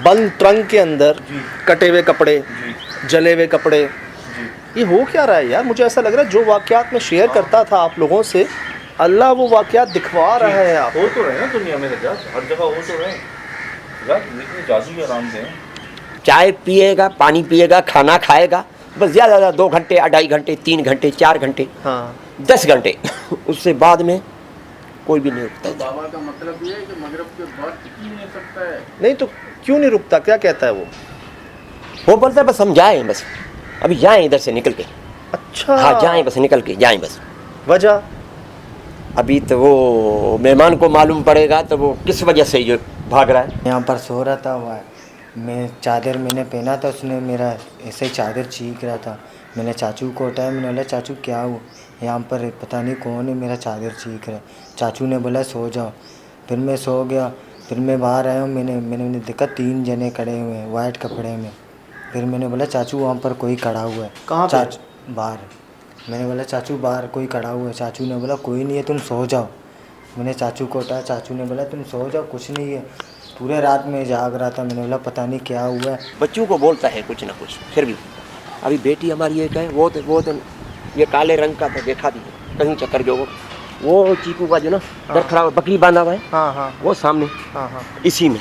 बंद ट्रंक के अंदर
जी।
कटे हुए कपड़े,
जी
जले हुए कपड़े,
जी।
ये हो क्या रहा है यार? मुझे ऐसा लग रहा है जो वाकयात मैं शेयर करता था आप लोगों से, अल्लाह वो वाकयात दिखवा रहा है आप।
हो तो रहे ना दुनिया में रजाक, हर जगह हो तो रहे रजाक, लेकिन जादू के आराम से।
चाय पिएगा, पानी पिएगा, खाना खाएगा, बस ज़्यादा ज़्यादा 2 घंटे, 2.5 घंटे, 3 घंटे, 4 घंटे,
हाँ
10 घंटे, उससे बाद में कोई भी नहीं रुकता।
बाबा का मतलब ये है कि मगरिब के बाद टिक ही नहीं सकता है।
नहीं तो क्यों नहीं रुकता, क्या कहता है वो?
वो बोलता है बस हम जाएं, बस अभी जाएं इधर से निकल के।
अच्छा
हाँ जाएं बस, निकल के जाएं बस।
वजह
अभी तो वो मेहमान को मालूम पड़ेगा तो वो किस वजह से ये भाग रहा है।
यहाँ पर सो रहा था वह, मैं चादर मैंने पहना था, उसने मेरा ऐसे ही चादर चीख रहा था। मैंने चाचू को उठाया, मैंने बोला चाचू क्या हुआ, यहाँ पर पता नहीं कौन है मेरा चादर चीख रहा है। चाचू ने बोला सो जाओ। फिर मैं सो गया। फिर मैं बाहर आया हूँ, मैंने देखा 3 जने खड़े हुए हैं वाइट कपड़े में। फिर मैंने बोला चाचू वहाँ पर कोई खड़ा हुआ है।
कहाँ पे?
चाचू बाहर। मैंने बोला चाचू बाहर कोई खड़ा हुआ है। चाचू ने बोला कोई नहीं है, तुम सो जाओ। मैंने चाचू को उठाया, चाचू ने बोला तुम सो जाओ, कुछ नहीं है। पूरे रात में जाग रहा था। मैंने बोला पता नहीं क्या हुआ है।
बच्चों को बोलता है कुछ ना कुछ, फिर भी अभी बेटी हमारी एक है, वो तो ये काले रंग का था, देखा दी कहीं चक्कर जो वो चीकू का जो ना दर खड़ा हुआ, बकरी बांधा हुआ है,
हाँ हाँ
वो सामने
हाँ हाँ।
इसी में।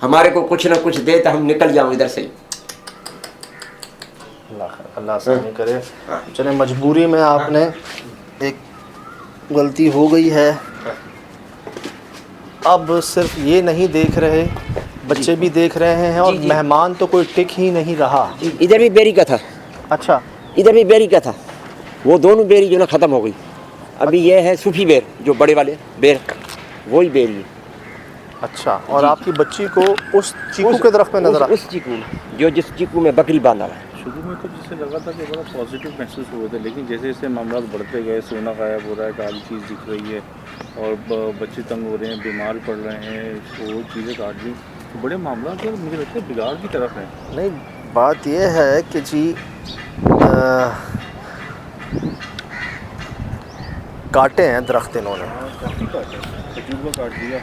हमारे को कुछ ना कुछ दे तो हम निकल जाऊं इधर से।
अल्लाह आसानी करे। चले, मजबूरी में आपने एक गलती हो गई है। अब सिर्फ ये नहीं देख रहे, बच्चे भी देख रहे हैं और
जी, जी।
मेहमान तो कोई टिक ही नहीं रहा।
इधर भी बेरी का था,
अच्छा,
इधर भी बेरी का था, वो दोनों बेरी जो ना ख़त्म हो गई। अभी ये है सूफी बेर, जो बड़े वाले बेर, वही बेरी है।
अच्छा। और आपकी बच्ची को उस चीकू के दरख्त में नजर
उस चीकू में, जो जिस चीकू में बकरी बांधा हुआ है।
शुरू में तो जिसे लगा था कि बड़ा पॉजिटिव महसूस हुए थे, लेकिन जैसे जैसे मामला बढ़ते गए, सोना गायब हो रहा है, काली चीज़ दिख रही है और बच्चे तंग हो रहे हैं, बीमार पड़ रहे हैं, वो चीज़ें काट ली, तो बड़े मामला जो मुझे लगता है बिगाड़ की तरफ है।
नहीं, बात यह है कि जी काटे हैं दरख्त इन्होंने,
काफ़ी काटे, खजूर का काट दिया,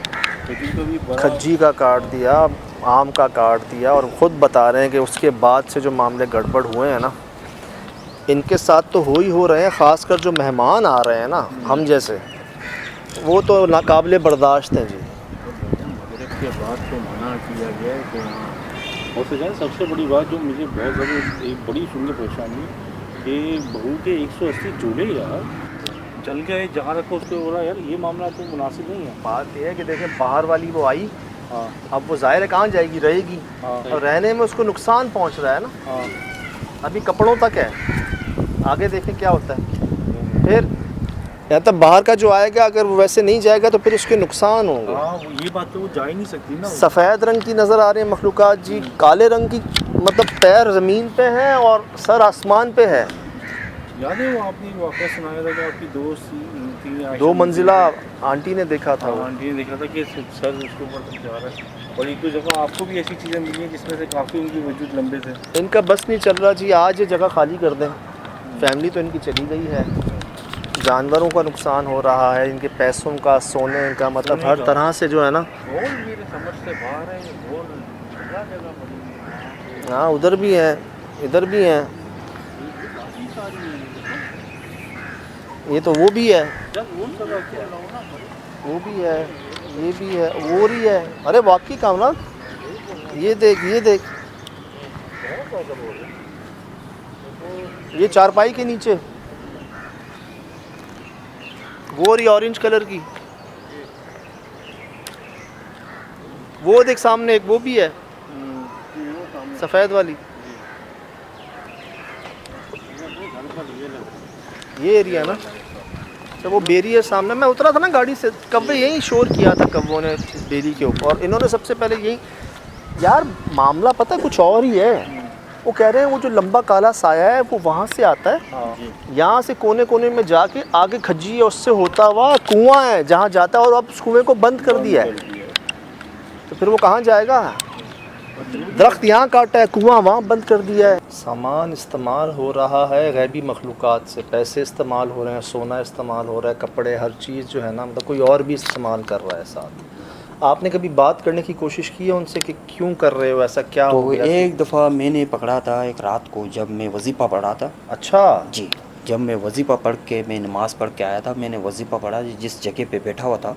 खजूर का भी बड़ा,
खज्जी का काट दिया, आम का काट दिया, और ख़ुद बता रहे हैं कि उसके बाद से जो मामले गड़बड़ हुए हैं ना, इनके साथ तो हो ही हो रहे हैं। ख़ासकर जो मेहमान आ रहे हैं ना हम जैसे, वो तो नाकाबिले बर्दाश्त हैं जी।
मगरब के बाद तो मना किया गया है कि हाँ। और तो जाए सबसे बड़ी बात जो मुझे बहुत ज़्यादा एक बड़ी सुनने परेशानी कि बहू के 180 चूल्हे यार जल गए, जहाँ रखो उसको हो रहा है यार, ये मामला तो मुनासिब नहीं है।
बात यह है कि देखें, बाहर वाली वो आई,
हाँ
अब वो ज़ाहिर है कहाँ जाएगी, रहेगी,
हाँ
और रहने में उसको नुकसान पहुँच रहा है ना।
हाँ।
अभी कपड़ों तक है, आगे देखें क्या होता है। फिर या तब बाहर का जो आएगा, अगर वो वैसे नहीं जाएगा तो फिर उसके नुकसान होंगे।
हाँ ये बात तो वो जा ही नहीं सकती ना।
सफ़ेद रंग की नज़र आ रही है मखलूक़ात जी, काले रंग की, मतलब पैर ज़मीन पे हैं और सर आसमान पे है।
याद है वो आपने वाक़या सुनाया था कि आपकी दोस्त थी, आयशा
2 मंजिला आंटी ने देखा था वो।
आंटी ने देखा था कि सर उसके ऊपर तक जा रहा है, और एक दो जगह आपको भी ऐसी चीज़ें मिली हैं जिसमें से काफ़ी उनकी वजूद लंबे थे।
इनका बस नहीं चल रहा जी, आज ये जगह खाली कर दें। फैमिली तो इनकी चली गई है, जानवरों का नुकसान हो रहा है, इनके पैसों का, सोने का, मतलब हर तरह से जो है ना।
और मेरे समझ से बाहर है, और जगह जगह बनी है।
हाँ, उधर भी हैं, इधर भी हैं,
काफ़ी सारी है।
ये तो वो भी है,
जब वो जगह क्या है,
वो भी है, ये भी है, वो भी है। अरे वाकई कामना, ये देख, ये देख, ये चारपाई के नीचे वो रही ऑरेंज कलर की, वो देख सामने एक वो भी है सफ़ेद वाली, ये एरिया ना। तो वो बेरी है सामने। मैं उतरा था ना गाड़ी से, कब्वे यही शोर किया था कब्वों ने इस बेरी के ऊपर, और इन्होंने सबसे पहले यही, यार मामला पता है कुछ और ही है। वो कह रहे हैं वो जो लंबा काला साया है वो वहाँ से आता है, यहाँ से कोने कोने में जाके आगे खज्जी है, उससे होता हुआ कुआं है जहाँ जाता है, और अब उस कुएँ को बंद कर दिया है, तो फिर वो कहाँ जाएगा। दरख्त यहाँ काटा है, कुआं वहाँ बंद कर दिया है। सामान इस्तेमाल हो रहा है गैबी मखलूक़ात से, पैसे इस्तेमाल हो रहे हैं, सोना इस्तेमाल हो रहा है, कपड़े, हर चीज़ जो है ना, मतलब कोई और भी इस्तेमाल कर रहा है साथ। आपने कभी बात करने की कोशिश की है उनसे कि क्यों कर रहे हो ऐसा, क्या हो
तो
गया?
एक दफ़ा मैंने पकड़ा था एक रात को, जब मैं वजीफ़ा पढ़ा था।
अच्छा
जी, जब मैं वजीफ़ा पढ़ के, मैं नमाज़ पढ़ के आया था, मैंने वजीफ़ा पढ़ा, जिस जगह पे बैठा हुआ था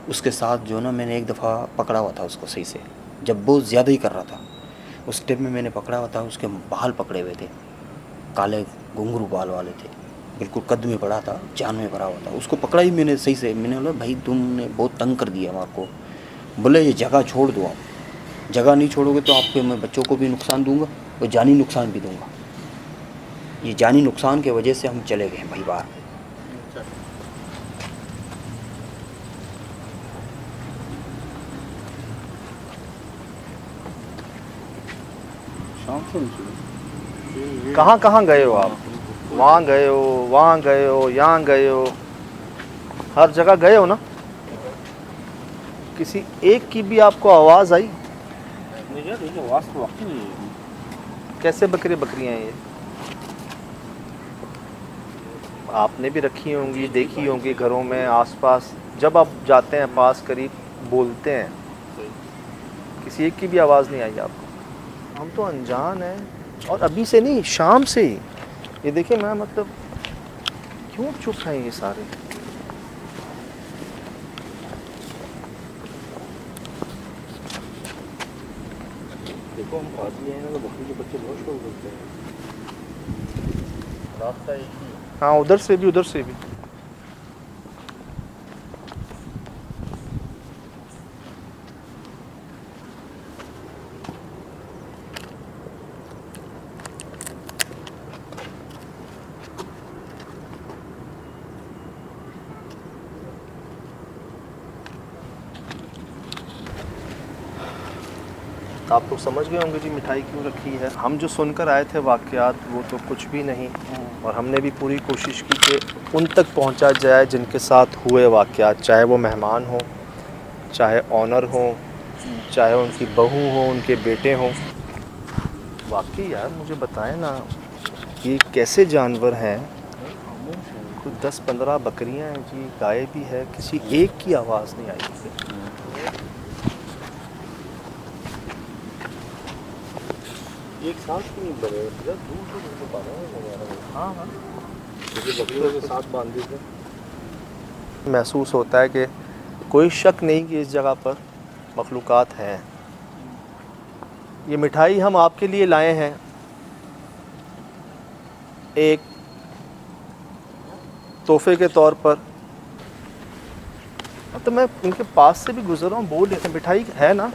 उसके साथ जो ना, मैंने एक दफ़ा पकड़ा हुआ था उसको सही से, जब बहुत ज़्यादा ही कर रहा था उस टाइम में मैंने पकड़ा हुआ था। उसके बाल पकड़े हुए थे, काले घुंघरू बाल वाले थे, बिल्कुल कद में पड़ा था, जान में भरा हुआ था। उसको पकड़ा ही मैंने सही से। मैंने बोला भाई तुमने बहुत तंग कर दिया हमारे को। बोले ये जगह छोड़ दो, आप जगह नहीं छोड़ोगे तो आपके मैं बच्चों को भी नुकसान दूंगा और जानी नुकसान भी दूंगा। ये जानी नुकसान के वजह से हम चले गए भाई बाहर।
शाम से निकले।
कहाँ कहाँ गए हो आप? वहाँ गए हो, वहाँ गए हो, यहाँ गए हो, हर जगह गए हो ना? किसी एक की भी आपको आवाज़ आई?
नहीं यार, ये आवाज़ तो वाकई नहीं है।
कैसे बकरियाँ हैं ये? आपने भी रखी होंगी, देखी होंगी घरों में आसपास, जब आप जाते हैं पास करीब बोलते हैं, किसी एक की भी आवाज़ नहीं आई आपको? हम तो अनजान हैं, और अभी से नहीं, शाम से ही। ये देखिए, मैं मतलब क्यों चुप हैं ये सारे?
देखो, हम आदमी हैं ना, तो बकरी के बच्चे बहुत शोर करते हैं। रास्ता एक ही है।
हाँ, उधर से भी, उधर से भी। आप लोग समझ गए होंगे जी मिठाई क्यों रखी है। हम जो सुनकर आए थे वाक़यात, वो तो कुछ भी नहीं, और हमने भी पूरी कोशिश की कि उन तक पहुंचा जाए जिनके साथ हुए वाक़यात, चाहे वो मेहमान हो, चाहे ऑनर हो, चाहे उनकी बहू हो, उनके बेटे हों। वाकई यार, मुझे बताएं ना, ये कैसे जानवर हैं? कुछ 10-15 बकरियां हैं जी, गाय भी है, किसी एक की आवाज़ नहीं आई।
एक साथ भी नहीं बने, दूर से दूर पा रहे हैं।
हाँ हाँ,
क्योंकि बकरियों के साथ बांधे थे।
महसूस होता है कि कोई शक नहीं कि इस जगह पर मखलूक़ात हैं। ये मिठाई हम आपके लिए लाए हैं, एक तोहफे के तौर पर। तो मैं इनके पास से भी गुजर रहा हूँ, बोल रहे थे मिठाई है ना?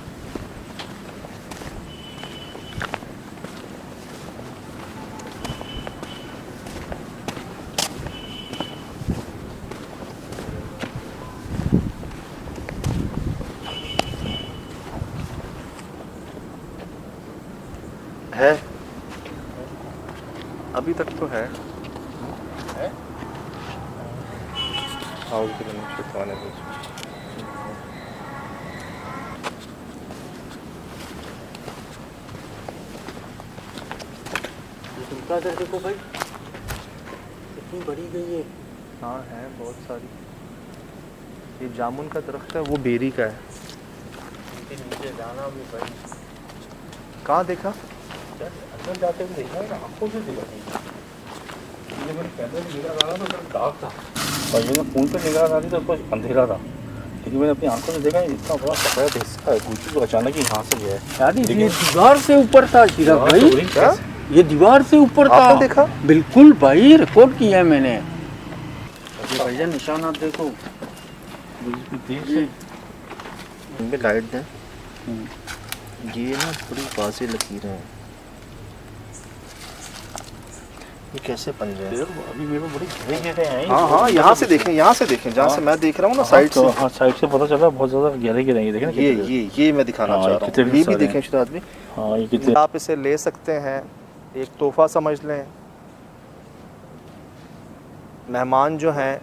है, अभी तक तो है।
देखो भाई, इतनी बड़ी गई है।
हाँ है, बहुत सारी। ये जामुन का दरख्त है, वो बेरी का है।
इनके नीचे जाना भी भाई,
कहाँ देखा?
अंदर जाते हुए देखा है ना, आंखों से देखा नहीं। ये मैंने कैमरे में निगाह डाला तो सिर्फ डार्क था, और मैंने फ़ोन पे निगाह डाली तो कुछ अंधेरा था। लेकिन मैंने अपनी आंखों से देखा, इतना बड़ा सफ़ेद हिस्सा है कुछ, तो अचानक ही यहाँ से गया है।
यार ये दीवार से ऊपर था चिराग भाई,
क्या?
ये दीवार से ऊपर था।
आपने देखा?
बिल्कुल भाई, रिकॉर्ड किया है मैंने। भैया निशानात देखो,
देर से
इनमें लाइट दें। ये ना बड़ी वाज़ेह लकीरें हैं। ये कैसे बन रहे हैं?
अभी मेरे को बड़ी गहरे गहरे हैं।
हाँ हाँ, यहाँ से देखें, यहाँ से देखें, जहाँ से मैं देख रहा हूँ ना, साइड से।
हाँ, साइड से पता चला, बहुत ज़्यादा गहरे गहरे हैं। देखें ना,
ये मैं दिखाना
हाँ,
चाह रहा
कितने
हूँ। ये भी
सारे
देखें शुदा आदमी,
हाँ, ये कितने।
आप इसे ले सकते हैं, एक तोहफा समझ लें। मेहमान जो हैं,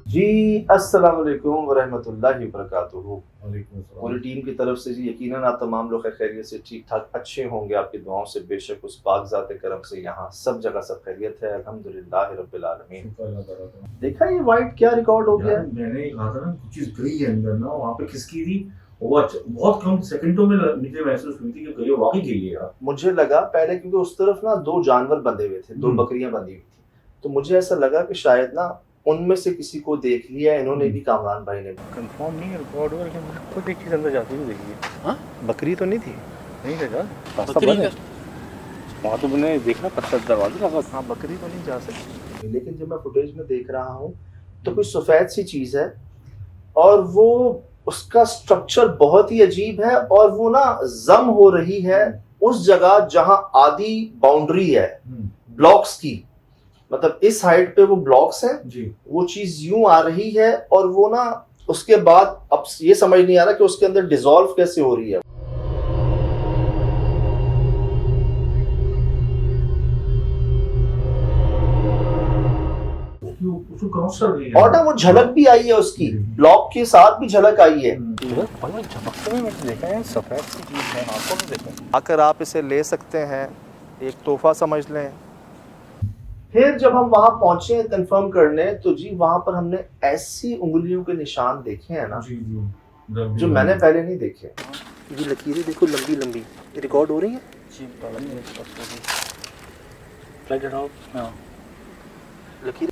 जी अस्सलाम वालेकुम वरहमतुल्लाहि वबरकातुहू। पूरी टीम की तरफ से जी यकीनन आप तमाम लोग खैरियत से ठीक ठाक अच्छे होंगे, आपकी दुआओं से बेशक उस पाक-ज़ात करम से यहाँ सब जगह सब खैरियत है, अल्हम्दुलिल्लाह रब्बिल आलमीन। देखा ये वाइट क्या रिकॉर्ड हो गया?
मैंने कहा था ना, कुछ चीज गई है अंदर ना, वहाँ पे खिसकी थी, वो बहुत कम सेकंडों में मुझे महसूस हुई थी कि गई, वाकई गई है यार।
मुझे लगा पहले, क्योंकि उस तरफ ना 2 जानवर बंधे हुए थे, 2 बकरियां बंधी हुई थी, तो मुझे ऐसा लगा कि शायद ना उनमें से किसी को देख लिया इन्होंने भी, कामरान भाई ने।
कंफर्म नहीं है रिकॉर्ड हुआ, लेकिन खुद एक चीज़ अंदर जाती हुई देखी है।
हाँ,
बकरी तो नहीं थी?
नहीं देखा,
बकरी का
वहाँ तो मैंने देखा, पत्थर दरवाजा लगा था।
हाँ, बकरी तो नहीं जा सकती, लेकिन जब मैं फुटेज में देख रहा हूँ तो कोई सफ़ेद सी चीज़ है और वो उसका स्ट्रक्चर बहुत ही अजीब है और वो ना जम हो रही है उस जगह जहां आधी बाउंड्री है ब्लॉक्स की, मतलब इस हाइट पे वो ब्लॉक्स हैं
जी।
वो चीज यूं आ रही है और वो ना उसके बाद अब ये समझ नहीं आ रहा कि उसके अंदर डिसॉल्व कैसे हो रही है।
उसको क्रॉस कर रही है
और ना वो झलक भी आई है उसकी, ब्लॉक के साथ भी झलक आई है।
झपकते में मैंने देखा है सफ़ेद सी चीज़ है, आंखों में देखा।
आकर आप इसे ले सकते हैं, एक तोहफा समझ लें। फिर जब हम वहां पहुंचे कंफर्म करने तो जी वहां पर हमने ऐसी उंगलियों के निशान देखे हैं ना
जी
जो मैंने पहले नहीं देखे। ये लकीरें देखो लंबी लंबी रिकॉर्ड हो रही है। लकीरें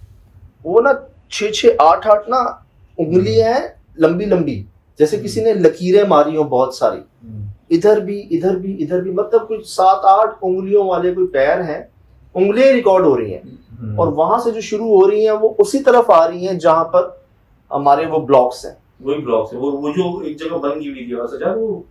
वो ना 6-6 8-8 ना उंगलियां हैं लंबी लंबी, जैसे किसी ने लकीरें मारी हो बहुत सारी, इधर भी इधर भी इधर भी, मतलब कुछ 7-8 उंगलियों वाले कोई पैर हैं, उंगलियां रिकॉर्ड हो रही हैं और वहां से जो शुरू हो रही हैं वो उसी तरफ आ रही हैं जहां पर हमारे वो ब्लॉक्स हैं।
वही ब्लॉक्स है, वो जो एक जगह बन गई हुई थी सजा, वो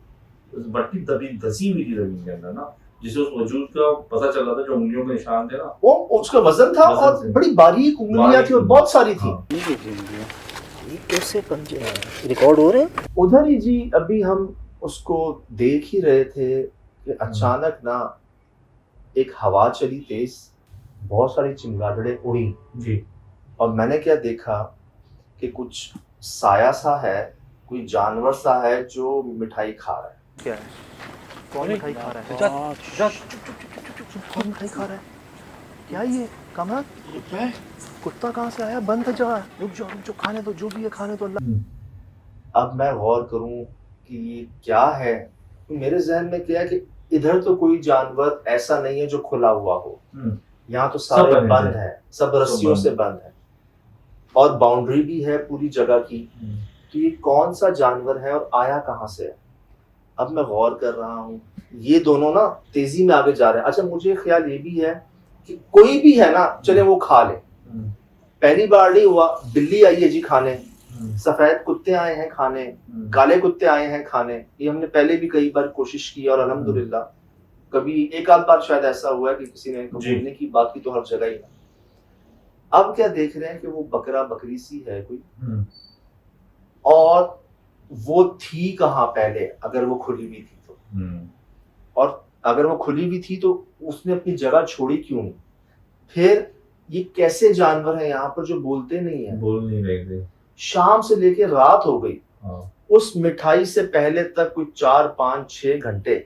भट्टी दबी धसी हुई थी जमीन के अंदर ना, जिससे उस वजूद का पता चल रहा था जो उंगलियों के निशान थे ना,
वो उसका वजन था
वजन
और
से।
बड़ी बारीक उंगलियां थी और बहुत सारी थी।
हाँ।
ये कैसे पंजे हैं रिकॉर्ड हो रहे हैं। उधर ही जी अभी हम उसको देख ही रहे थे कि अचानक ना एक हवा चली तेज, बहुत सारी चिंगादड़ें उड़ी
जी।
और मैंने क्या देखा कि कुछ साया सा है, कोई जानवर सा है जो मिठाई खा रहा है। क्या है? कौन मिठाई खा रहा है? कौन मिठाई खा रहा है? क्या ये कमर? कुत्ता कहाँ से आया? बंद जा, रुक जाओ खाने दो, जो भी है खाने दो अल्लाह। अब मैं गौर करूं कि ये क्या है, तो मेरे जहन में क्या है कि इधर तो कोई जानवर ऐसा नहीं है जो खुला हुआ हो, यहाँ तो सारे
सब
बंद है, सब रस्सियों से बंद है और बाउंड्री भी है पूरी जगह की। तो ये कौन सा जानवर है और आया कहाँ से है? अब मैं गौर कर रहा हूँ, ये दोनों ना तेजी में आगे जा रहे हैं। अच्छा मुझे ख्याल ये भी है कि कोई भी है ना चले वो खा ले, पहली बार नहीं हुआ, बिल्ली आई है जी खाने, सफेद कुत्ते आए हैं खाने, काले कुत्ते आए हैं खाने, ये हमने पहले भी कई बार कोशिश की और अल्हम्दुलिल्लाह कभी एक आध बार शायद ऐसा हुआ है कि किसी ने बोलने की बात की, तो हर जगह ही ना। अब क्या देख रहे हैं कि वो बकरा बकरी सी है कोई, और वो थी कहाँ पहले अगर वो खुली हुई थी तो, और अगर वो खुली हुई थी तो उसने अपनी जगह छोड़ी क्यों नहीं? फिर ये कैसे जानवर है यहाँ पर जो बोलते नहीं है,
बोल नहीं रहे थे।
शाम से लेके रात हो गई,
हाँ।
उस मिठाई से पहले तक कुछ 4-5-6 घंटे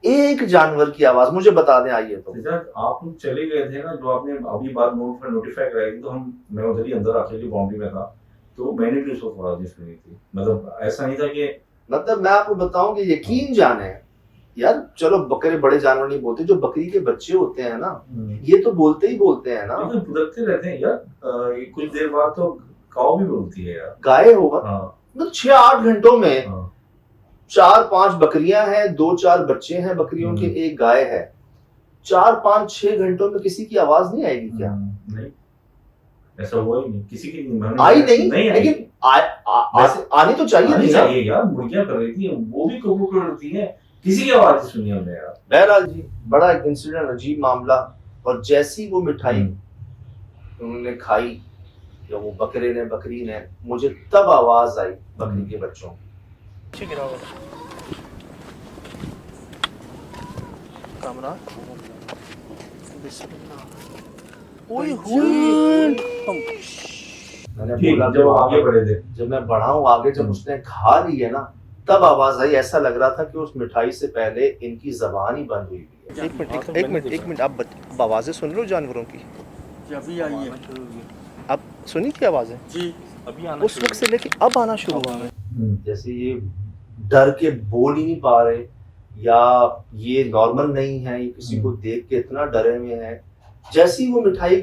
एक जानवर की आवाज मुझे बता दें आइए तो।
आप लोग चले गए थे ना, जो आपने अभी बात नोटिफाई कराई थी, तो मैं उधर ही अंदर आके जो बाउंड्री में था, तो मैंने भी उसको थोड़ा देर सुनी थी। मतलब ऐसा नहीं था कि, मतलब
मैं आपको बताऊं कि यकीन जाने यार, चलो बकरे बड़े जानवर नहीं बोलते, जो बकरी के बच्चे होते हैं ना ये तो बोलते ही बोलते हैं ना,
बुदकते रहते हैं यार। कुछ देर बाद तो काऊ भी बोलती है यार,
गाय होगा। मतलब 6-8 घंटों में 4-5 बकरियां हैं, 2-4 बच्चे हैं बकरियों के, एक गाय है, 4-5-6 घंटों में किसी की आवाज नहीं आएगी क्या?
नहीं, ऐसा हुआ ही नहीं, किसी की
आई नहीं, लेकिन आनी तो चाहिए
यार। मुर्गियां कर रही थी, वो भी कबूतर करती है, किसी की आवाज सुनी हमने यार।
बहरहाल जी बड़ा एक इंसिडेंट, अजीब मामला। और जैसी वो मिठाई उन्होंने खाई, या वो बकरे ने बकरी ने, मुझे तब आवाज आई बकरी के बच्चों की। कमरा मैंने बोला
जब आगे बढ़े थे,
जब मैं बढ़ा हूँ आगे, जब उसने खा ली है ना तब आवाज आई। ऐसा लग रहा था कि उस मिठाई से पहले इनकी जबान ही बंद हुई है। एक मिनट आप आवाजें सुन लो जानवरों की।
अभी आई है,
अब सुनी थी आवाजें
जी,
अभी आना
उस वक्त से लेके अब आना शुरू हुआ है। जैसे ये डर के बोल ही नहीं पा रहे, या ये नॉर्मल नहीं है, ये किसी को देख के इतना डरे हुए हैं। जैसी वो मिठाई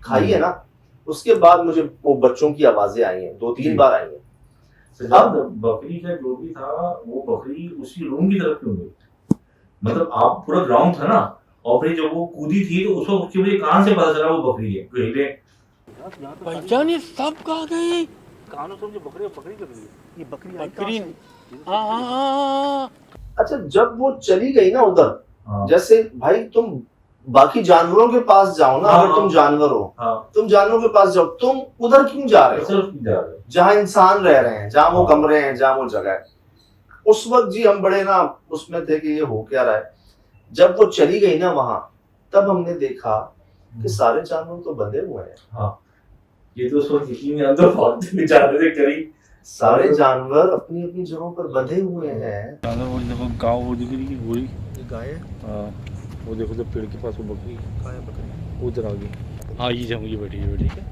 खाई है ना उसके बाद मुझे वो बच्चों की आवाजें आई हैं, 2-3 बार आई हैं।
अब बकरी का जो भी था, वो बकरी उसी रूम की तरफ क्यों गई? मतलब आप पूरा ग्राउंड था ना, और फिर जब वो कूदी थी तो उस वक्त उसकी मुझे कहां से पता चला वो बकरी है?
भाईजान ये सब कहाँ गए?
कानों से मुझे बकरी पकड़ी कर रही है।
ये बकरी
बकरी। हाँ।
अच्छा, जब वो चली गई ना उधर,
हाँ।
जैसे भाई तुम बाकी जानवरों के पास जाओ ना,
हाँ,
अगर तुम जानवर हो,
हाँ
तुम जानवरों के पास जाओ, तुम उधर क्यों जा रहे हो
सिर्फ जा रहे हैं।
जहाँ इंसान रह रहे हैं, जहाँ वो
हाँ।
कमरे हैं, जहाँ वो जगह है। उस वक्त जी हम बड़े ना उसमें थे कि ये हो क्या रहा है। जब वो चली गई ना वहां, तब हमने देखा कि सारे जानवर तो बंधे हुए हैं।
हाँ ये तो उस वक्त यकीन नहीं अंदर भागते हुए जा रहे थे करीब।
सारे जानवर अपनी अपनी जगहों पर बंधे हुए हैं।
वो देखो गाँव वो दिख रही है वही।
ये गाय है,
हाँ वो देखो तो पेड़ के पास वो बकरी
गाय बकरी
उधर आ गई। हाँ ये जम ये बैठी है बैठी है।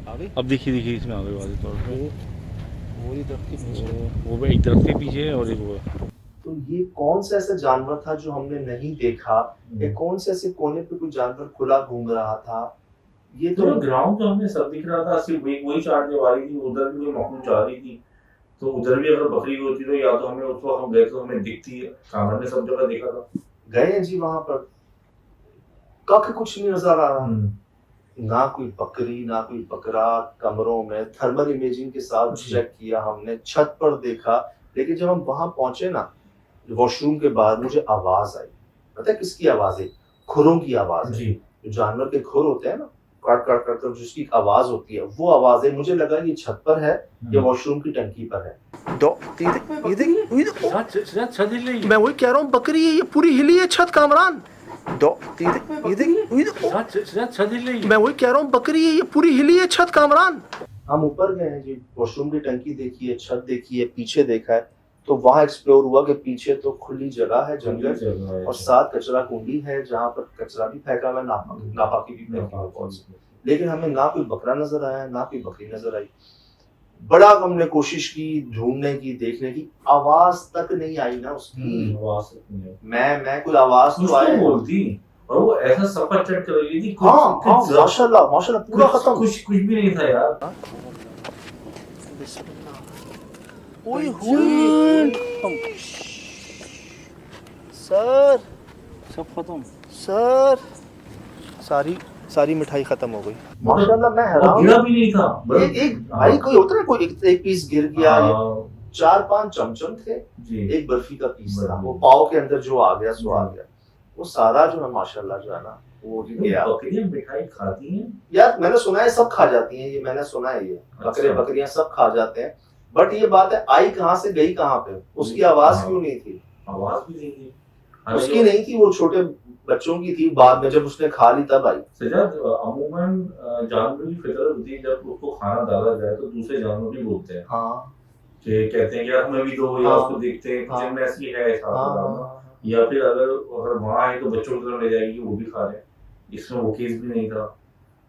आ गई।
अब देखिए इसमें आ गई वाले तौर पे।
वो ही दरख्त के पीछे।
वो भी एक दरख्त के पीछे है और एक वो है।
तो ये कौन सा ऐसा जानवर था जो हमने नहीं देखा, या कौन से ऐसे कोने पे कोई जानवर खुला घूम रहा था? ये
तो
तो
ग्राउंड तो हमें सब दिख रहा था, सिर्फ वही चार दीवारी थी, उधर भी कोई मखलूक जा रही थी। तो उधर भी अगर बकरी होती तो या तो हमें उस वक्त हम गए तो हमें दिखती है। कैमरा में सब जगह देखा था।
गए हैं जी वहां पर, कख कुछ नहीं नजर आ रहा, ना कोई बकरी ना कोई बकरा। कमरों में थर्मल इमेजिंग के साथ
जी।
चेक किया हमने, छत पर देखा, लेकिन जब हम वहां पहुंचे ना वॉशरूम के बाद, मुझे आवाज आई। पता है किसकी आवाज है? खुरों की आवाज है।
जी
जो जानवर के खुर होते हैं ना, काट काट काट कर जिसकी आवाज होती है, वो आवाज है। मुझे लगा ये छत पर है या वॉशरूम की टंकी पर है।
छत हिल रही है।
मैं वही कह रहा हूँ, बकरी है, ये पूरी हिली है छत कामरान।
छत हिल रही है।
मैं वही कह रहा हूँ, बकरी है, ये पूरी हिली है छत कामरान। हम ऊपर गए हैं जी, वॉशरूम की टंकी देखी है, छत देखी है, पीछे देखा है। तो वहां एक्सप्लोर हुआ कि पीछे तो खुली जगह है, जंगल, और साथ कचरा कुंडी है जहाँ पर कचरा भी फेंका हुआ है, नापाकी भी फेंकी हुई है। लेकिन हमें ना कोई बकरा नजर आया, ना कोई बकरी नजर आई। बड़ा हमने कोशिश की ढूंढने की, देखने की, आवाज तक नहीं आई ना उसकी। मैं कोई आवाज तो आए
बोलती और वो ऐसा सफर चट कर रही थी।
हाँ हाँ, माशाल्लाह माशाल्लाह, पूरा खत्म।
कुछ भी नहीं था यार।
ओए सर,
सब खत्म।
सर सारी मिठाई खत्म हो गई। माशाल्लाह, मैं हैरान।
गिरा भी नहीं था।
एक भाई कोई होता है, कोई एक पीस गिर गया, 4-5 चमचम थे,
जी
एक बर्फी का पीस था, वो पाव के अंदर जो आ गया सो आ गया। वो सारा जो है माशाल्लाह जो है ना, वो ही गया।
बकरियां मिठाई खाती हैं
यार मैंने सुना है सब खा जाती हैं, ये मैंने सुना है, ये बकरियां सब खा जाते हैं। बट ये बात है, आई कहाँ से गई कहाँ पे? उसकी आवाज क्यों नहीं थी?
आवाज भी नहीं थी।
उसकी नहीं थी, वो छोटे बच्चों की थी। बाद में जब उसने खा ली तब आई।
सजाद, अमूमन जानवर की फितरत होती है, जब उसको खाना डाला जाए तो दूसरे जानवर भी बोलते हैं
हाँ
कि कहते हैं कि यार हमें भी दो, या
हाँ,
उसको देखते हैं
हाँ,
किचन में ऐसी है ऐसा
हाँ,
या फिर अगर माँ है तो बच्चों की तरफ ले जाएगी कि वो भी खा रहे हैं। इसमें वो केस भी नहीं था।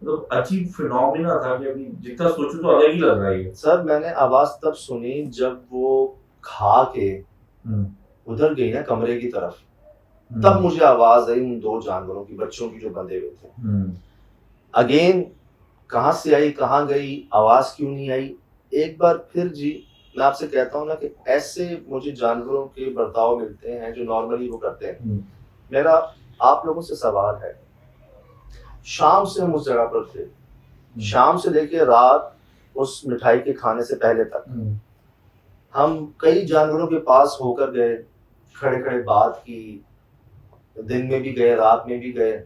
तो अजीब फिनोमिना था कि अभी जितना सोचूं तो अलग ही लग रहा है।
सर मैंने आवाज तब सुनी जब वो खा के उधर गई ना कमरे की तरफ, तब मुझे आवाज आई उन 2 जानवरों की, बच्चों की, जो बंधे हुए थे। अगेन कहाँ से आई, कहाँ गई, आवाज क्यों नहीं आई? एक बार फिर जी मैं आपसे कहता हूँ ना कि ऐसे मुझे जानवरों के बर्ताव मिलते हैं जो नॉर्मली वो करते हैं। मेरा आप लोगों से सवाल है, शाम से हम उस जगह पर थे, शाम से लेके रात उस मिठाई के खाने से पहले तक हम कई जानवरों के पास होकर गए, खड़े खड़े बात की, दिन में भी गए, रात में भी गए।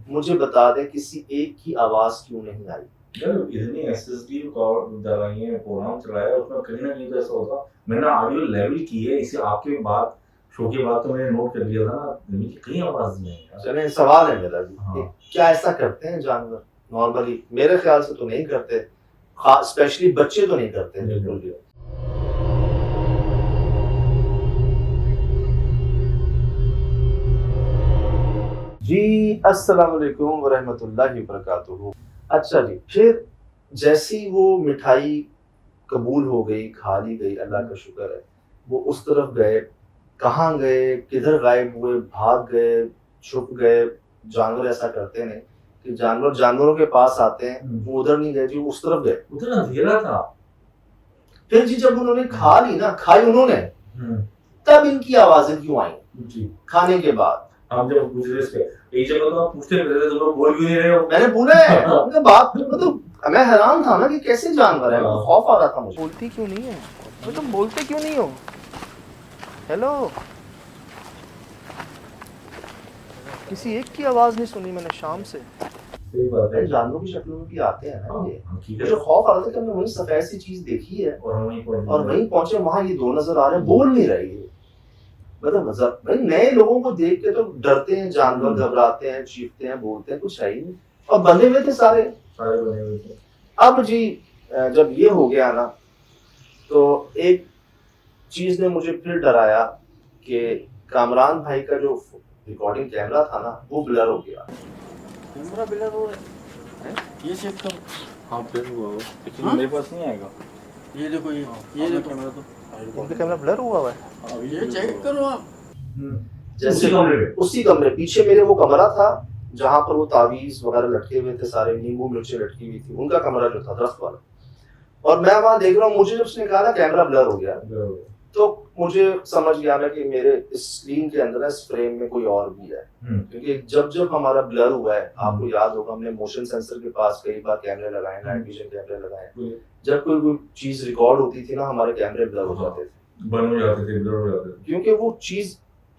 मुझे बता दें किसी एक की आवाज क्यों नहीं आई?
यार इतनी एसएसडी दवाई है, प्रोग्राम चलाया, उसमें कहीं ना कहीं तो ऐसा होता। मैंने ऑडियो लेवल की है, इसे आपके बाद शो के बाद तो मैंने नोट कर लिया था ना, कहीं आवाज नहीं है।
चले, सवाल है मेरा भी,
हाँ।
क्या ऐसा करते हैं जानवर नॉर्मली? मेरे ख्याल से तो नहीं करते, स्पेशली बच्चे तो नहीं करते बिल्कुल भी। जी अस्सलाम वालेकुम वरहमतुल्लाहि वबरकातुहू। अच्छा जी, फिर जैसी वो मिठाई कबूल हो गई, खा ली गई, अल्लाह का शुक्र है, वो उस तरफ गए, कहाँ गए, किधर गायब हुए, भाग गए, छुप गए? जानवर ऐसा करते हैं कि जानवरों के पास आते हैं, वो उधर नहीं गए जी, उस तरफ गए।
उधर अंधेरा था।
फिर जी जब उन्होंने खा ली ना, खाई उन्होंने, तब इनकी आवाजें क्यों आई
जी
खाने के बाद?
हम जब गुजरे से एक जगह तो आप पूछते रहते थे, तो लोग बोल क्यों नहीं रहे हो?
मैंने पूछा है, उनका बात मतलब मैं हैरान था ना कि कैसे जानवर है, खौफ आ रहा था मुझे। बोलती क्यों नहीं है तो तुम बोलते क्यों नहीं हो? हेलो, किसी एक की आवाज नहीं सुनी मैंने शाम से।
सही बात है।
जानवरों की शक्लों में भी आते हैं ना ये।
ठीक
मुझे
है।
खौफ आ रहा था कि हमने वही सफेद सी चीज देखी है
और हम वहीं पहुंचे।
और वहीं पहुंचे, वहां ये दो नजर आ रहे हैं, बोल नहीं रही है। मतलब भाई नए लोगों को देख के तो डरते हैं जानवर, घबराते हैं, चीखते हैं, बोलते हैं, कुछ है ही नहीं। और बंधे हुए थे सारे
बने हुए थे।
अब जी जब ये हो गया ना तो एक चीज ने मुझे फिर डराया कि कामरान भाई का जो रिकॉर्डिंग कैमरा था ना वो ब्लर हो गया।
कैमरा ब्लर हो रहा है, ये चेक करो।
हाँ फिर हुआ वो, लेकिन
हाँ?
मेरे पास नहीं आएगा
ये देखो, ये देखो
कैमरा तो।
इनका कैमरा ब्लर हुआ हुआ है।
ये चेक करो आप।
जैसे
कमरे में।
उसी कमरे पीछे मेरे वो कमरा था जहाँ पर वो तावीज वगैरह लटके हुए थे, सारे नींबू मिर्ची लटकी हुई थी, उनका कमरा जो था दरख्त वाला। और मैं वहां देख रहा हूँ, मुझे जब उसने कहा ना कैमरा ब्लर हो गया तो मुझे समझ गया मैं कि मेरे इस स्क्रीन के अंदर इस फ्रेम में कोई और भी है। क्योंकि जब जब हमारा ब्लर हुआ है, आपको याद होगा हमने मोशन सेंसर के पास कई बार कैमरे लगाए, नाइट विजन कैमरे लगाए, जब कोई चीज रिकॉर्ड होती थी ना हमारे कैमरे ब्लर हो जाते थे,
बंद हो जाते थे, ब्लर हो जाते थे।
क्योंकि वो चीज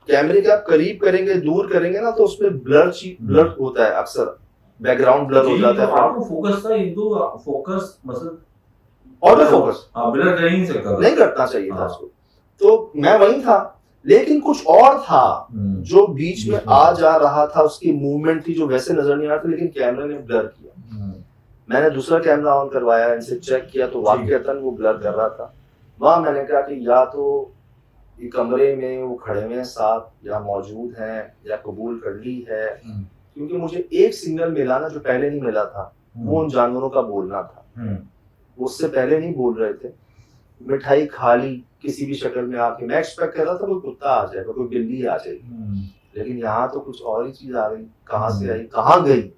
कैमरे के आप करीब करेंगे, दूर करेंगे ना तो उसमें ब्लर होता है, अक्सर बैकग्राउंड ब्लर हो जाता है।
आपको फोकस था, एक दो फोकस मतलब
ऑटो फोकस
ब्लर कर ही नहीं सकता था।
नहीं करना चाहिए था उसको। तो मैं वहीं था, लेकिन कुछ और था जो बीच में आ जा रहा था, उसकी मूवमेंट थी जो वैसे नजर नहीं आ रहा था, लेकिन कैमरे ने ब्लर किया। मैंने दूसरा कैमरा ऑन करवाया, इनसे चेक किया तो वाकईतन वो ब्लर कर रहा था। वहां मैंने कहा कि या तो ये कमरे में वो खड़े हुए हैं साथ, या मौजूद हैं, या कबूल कर ली है, क्योंकि मुझे एक सिग्नल मिला ना जो पहले नहीं मिला था, वो उन जानवरों का बोलना था। वो उससे पहले नहीं बोल रहे थे। मिठाई खा ली किसी भी शक्ल में आके, मैं एक्सपेक्ट कर रहा था कोई कुत्ता आ जाएगा, कोई बिल्ली आ जाएगी, लेकिन यहाँ तो कुछ और ही चीज आ गई। कहाँ से आई, कहाँ गई,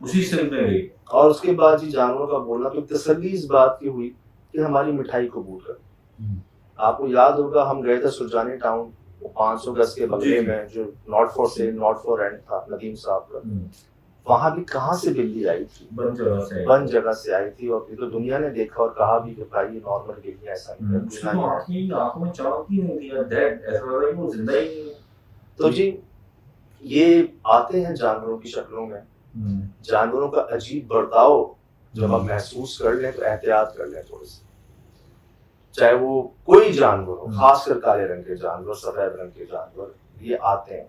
उसी से गई।
और उसके बाद जी जानवरों का बोलना, तो तसल्ली इस बात की हुई कि हमारी मिठाई कबूल कर। आपको याद होगा हम गए थे सुरजानी टाउन, 500 गज के बंगले में जो not for sale not for rent था नदीम साहब का, वहां भी कहाँ से बिल्ली आई थी,
बंद जगह से
आई थी। और फिर तो दुनिया ने देखा और कहा भी कि भाई ये नॉर्मल बिल्ली ऐसा नहीं है,
उसकी तो आंखों में चमक ही नहीं थी, डेड ऐसा लग रहा है कि वो जिंदा ही नहीं है।
तो जी ये आते हैं जानवरों की शक्लों में, जानवरों का अजीब बर्ताव जब आप महसूस कर लें तो एहतियात कर लें थोड़ी सी, चाहे वो कोई जानवर हो, खासकर काले रंग के जानवर, सफेद रंग के जानवर ये आते हैं,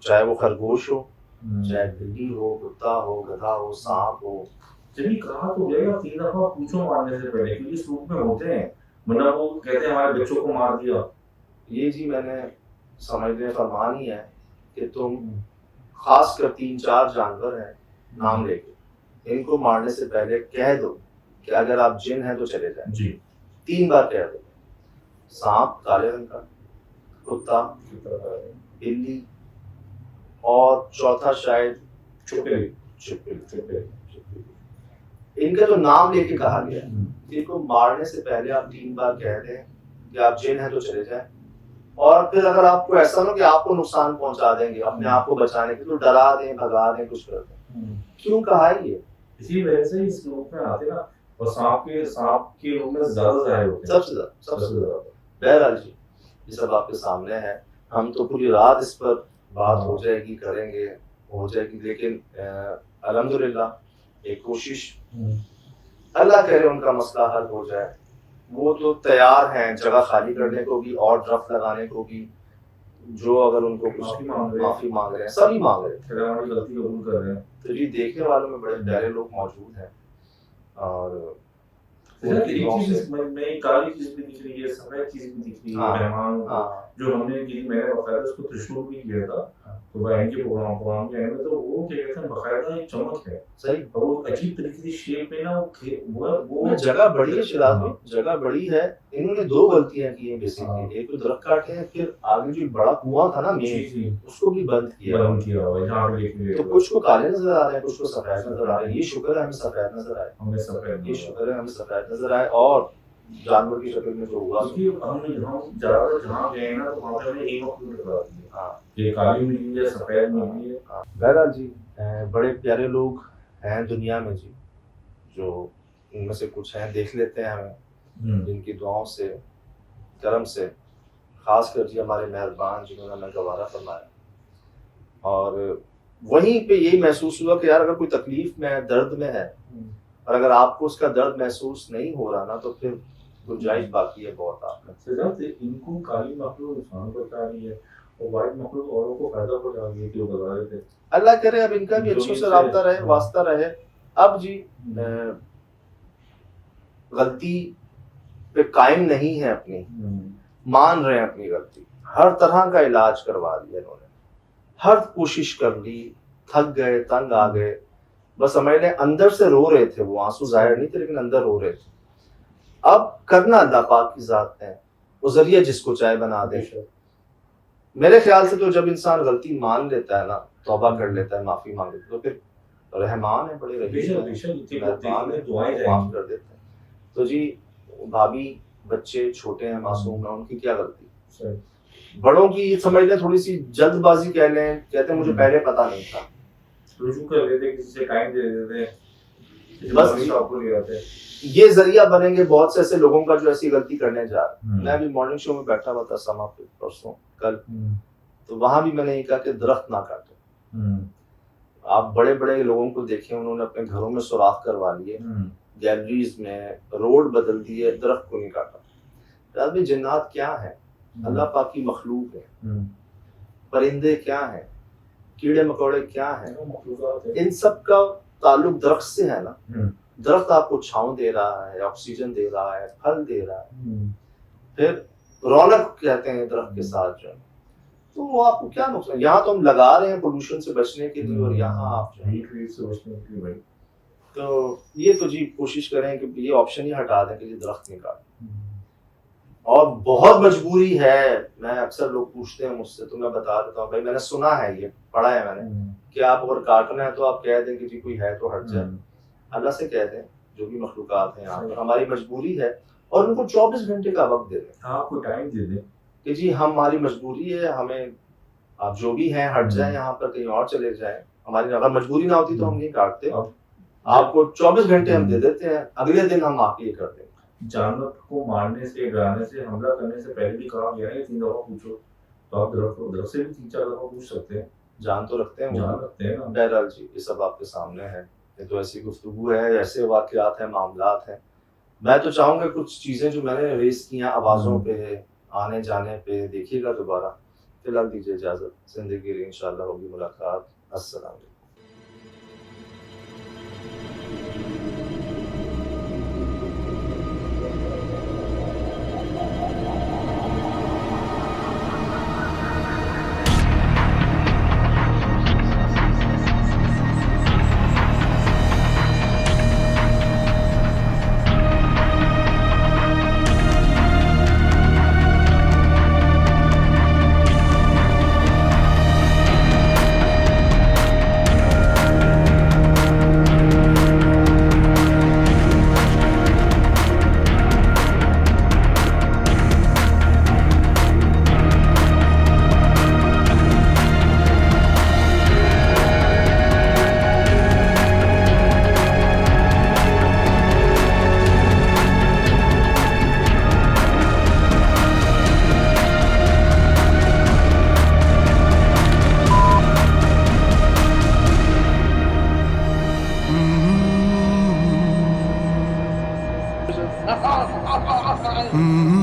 चाहे वो खरगोश हो, चाहे बिल्ली हो, कुत्ता हो, गधा हो, सांप हो।
चलिए कहा तो गया 3 दफा पूछो मारने से पहले, क्योंकि इस रूप में होते हैं, वरना वो कहते हैं हमारे बच्चों को मार दिया।
ये जी मैंने समझने फरमान ही है कि तुम खासकर 3-4 जानवर हैं नाम लेके, इनको मारने से पहले कह दो कि अगर आप जिन हैं तो चले जाएं
जी।
3 बार कह दो। सांप काले रंग का, कुत्ता, बिल्ली, और चौथा शायद छिपकली। इनका तो नाम लेके कहा गया, इनको मारने से पहले आप 3 बार कह दें कि आप जिन हैं तो चले जाएं। और फिर अगर आपको ऐसा ना कि आपको नुकसान पहुंचा देंगे अपने आप को बचाने के, तो डरा दें, भगा दें, कुछ कर दें। क्यों कहा है ये?
इसी वजह से इस रूप में आते ना, और सांप के रूप में ज्यादा जाहिर होते हैं,
सबसे ज्यादा। बहरहाल जी ये सब आपके सामने है, हम तो पूरी रात इस पर बात हो जाएगी, करेंगे, हो जाएगी, लेकिन अल्हम्दुलिल्लाह एक कोशिश, अल्लाह करे उनका मसला हल हो जाए। वो तो तैयार हैं जगह खाली करने को भी और ड्रफ्ट लगाने को भी, जो अगर उनको कुछ माफी मांग रहे हैं, सभी मांग रहे हैं,
गलती कबूल कर रहे हैं।
तो जी देखने वालों में बड़े प्यारे लोग मौजूद हैं। और
एक चीज में काली चीज भी दिख रही है, सफेद चीज भी दिख रही है, मेहमान जो हमने की, मैंने बकायदा उसको त्रिशूल भी किया था तो बहन के प्रोग्राम के एंड में, तो वो क्या कहते हैं बकायदा एक चमक है
सही,
और वो अजीब तरीके की शेप में ना, वो
जगह बड़ी है शिराज में, जगह बड़ी है। इन्होंने 2 गलतियां की हैं बेसिकली, एक तो दरख्त काटे हैं, फिर आगे जो बड़ा कुआं था ना मेन, उसको भी बंद किया
हुआ है।
तो कुछ को काले नजर आ रहे हैं, कुछ को सफेद नजर आ रहे हैं। ये शुक्र है हमें सफेद नजर आए,
हमें सफेद,
ये शुक्र है हमें सफेद नजर आए। और जानवर की शक्ल में जो हुआ,
क्योंकि हम ज्यादातर जहाँ गए ना तो वहाँ पे हमें एक वक्त नजर आती है, ये काली मिली है, सफेद मिली है।
बहरहाल जी बड़े प्यारे लोग हैं दुनिया में जी, जो उनमें से कुछ हैं देख लेते हैं हमें, जिनकी दुआओं से करम से, ख़ास कर जी हमारे मेहरबान जिन्होंने हमें गवारा फरमाया। और वहीं पे यही महसूस हुआ कि यार अगर कोई तकलीफ में है, दर्द में है, और अगर आपको उसका दर्द महसूस नहीं हो रहा ना, तो फिर गुंजाइश बाकी है बहुत आपका।
इनको काली मखलूक नुकसान पहुंचा रही है और वाइट मखलूक औरों को फायदा पहुंचा रही है, क्यों बता रहे थे।
अल्लाह करे अब इनका भी अच्छों से राब्ता रहे, वास्ता रहे। अब जी गलती पे कायम नहीं है अपनी, मान रहे हैं अपनी गलती, हर तरह का इलाज करवा लिया इन्होंने, हर कोशिश कर ली, थक गए, तंग आ गए, बस समझ लें अंदर से रो रहे थे, वो आंसू जाहिर नहीं थे लेकिन अंदर रो रहे थे। अब करना अल्लाह पाक की जात है, वो जरिया जिसको चाहे बना दे। मेरे ख्याल से तो जब इंसान गलती मान लेता है ना, तौबा कर लेता है, माफी मांग लेता है, तो फिर रहमान है, बड़े मेहरबान है, दुआएं माफ कर देते हैं। तो जी भाभी बच्चे छोटे हैं, मासूम हैं, उनकी क्या गलती। बड़ों की समझ लें थोड़ी सी जल्दबाजी कह लें, कहते हैं मुझे पहले पता नहीं था,
रुजू कर लेते, किसी से टाइम दे देते,
बस
आपको ले आते।
ये जरिया बनेंगे बहुत से ऐसे लोगों का जो ऐसी गलती करने जा रहे हैं। मैं अभी मॉर्निंग शो में बैठा हुआ था समा पे परसों कल, तो वहां भी मैंने ये कहा कि दरख्त ना काटो। आप बड़े बड़े लोगों को देखें, उन्होंने अपने घरों में सुराख करवा लिए, गैलरीज में रोड बदल दिए, दरख्त को नहीं काटा। आदमी जिन्नात क्या है, अल्लाह पाक की मखलूक है, परिंदे क्या हैं, कीड़े मकोड़े क्या हैं, इन सब का ताल्लुक दरख्त से है ना। दरख्त आपको छांव दे रहा है, ऑक्सीजन दे रहा है, फल दे रहा है, फिर रौनक कहते हैं दरख्त के साथ जो है, तो वो आपको क्या नुकसान। यहाँ तो हम लगा रहे हैं पोल्यूशन से बचने के लिए, और यहाँ आप जो है
से बचने के लिए भाई,
तो ये तो जी कोशिश करें कि ये ऑप्शन ही हटा दें कि ये दरख्त नहीं काटें। और बहुत मजबूरी है, मैं अक्सर लोग पूछते हैं मुझसे, तो मैं बता देता हूँ भाई, मैंने सुना है, ये पढ़ा है मैंने, कि आप अगर काटना है तो आप कह दें कि जी कोई है तो हट जाए, अल्लाह से कह दें, जो भी मखलूकात हैं यहाँ पर, हमारी मजबूरी है, और उनको 24 घंटे का वक्त दे दें,
आपको टाइम दे दें
कि जी हमारी मजबूरी है, हमें आप जो भी हैं हट जाएं, यहाँ पर कहीं और चले जाएं। हमारी अगर मजबूरी ना होती तो हम नहीं काटते, आपको 24 घंटे हम दे देते हैं, अगले दिन हम आके ये कर देंगे।
जानवर को मारने से, डराने से, हमला करने से पहले भी कहा गया है 3 दफा पूछो, तो आप दरख्त से भी 3-4 दफा पूछ सकते हैं,
जान तो रखते हैं,
जान रखते हैं ना।
बहरहाल जी ये सब आपके सामने है, ये तो ऐसी गुफ्तगू है, ऐसे वाक़यात हैं, मामलात हैं। मैं तो चाहूँगा कुछ चीज़ें जो मैंने रेस की हैं आवाज़ों पे, आने जाने पे, देखिएगा दोबारा। फिलहाल दीजिए इजाज़त, ज़िंदगी रही इंशाअल्लाह होगी मुलाकात। अस्सलाम वालेकुम।
Mm-hmm.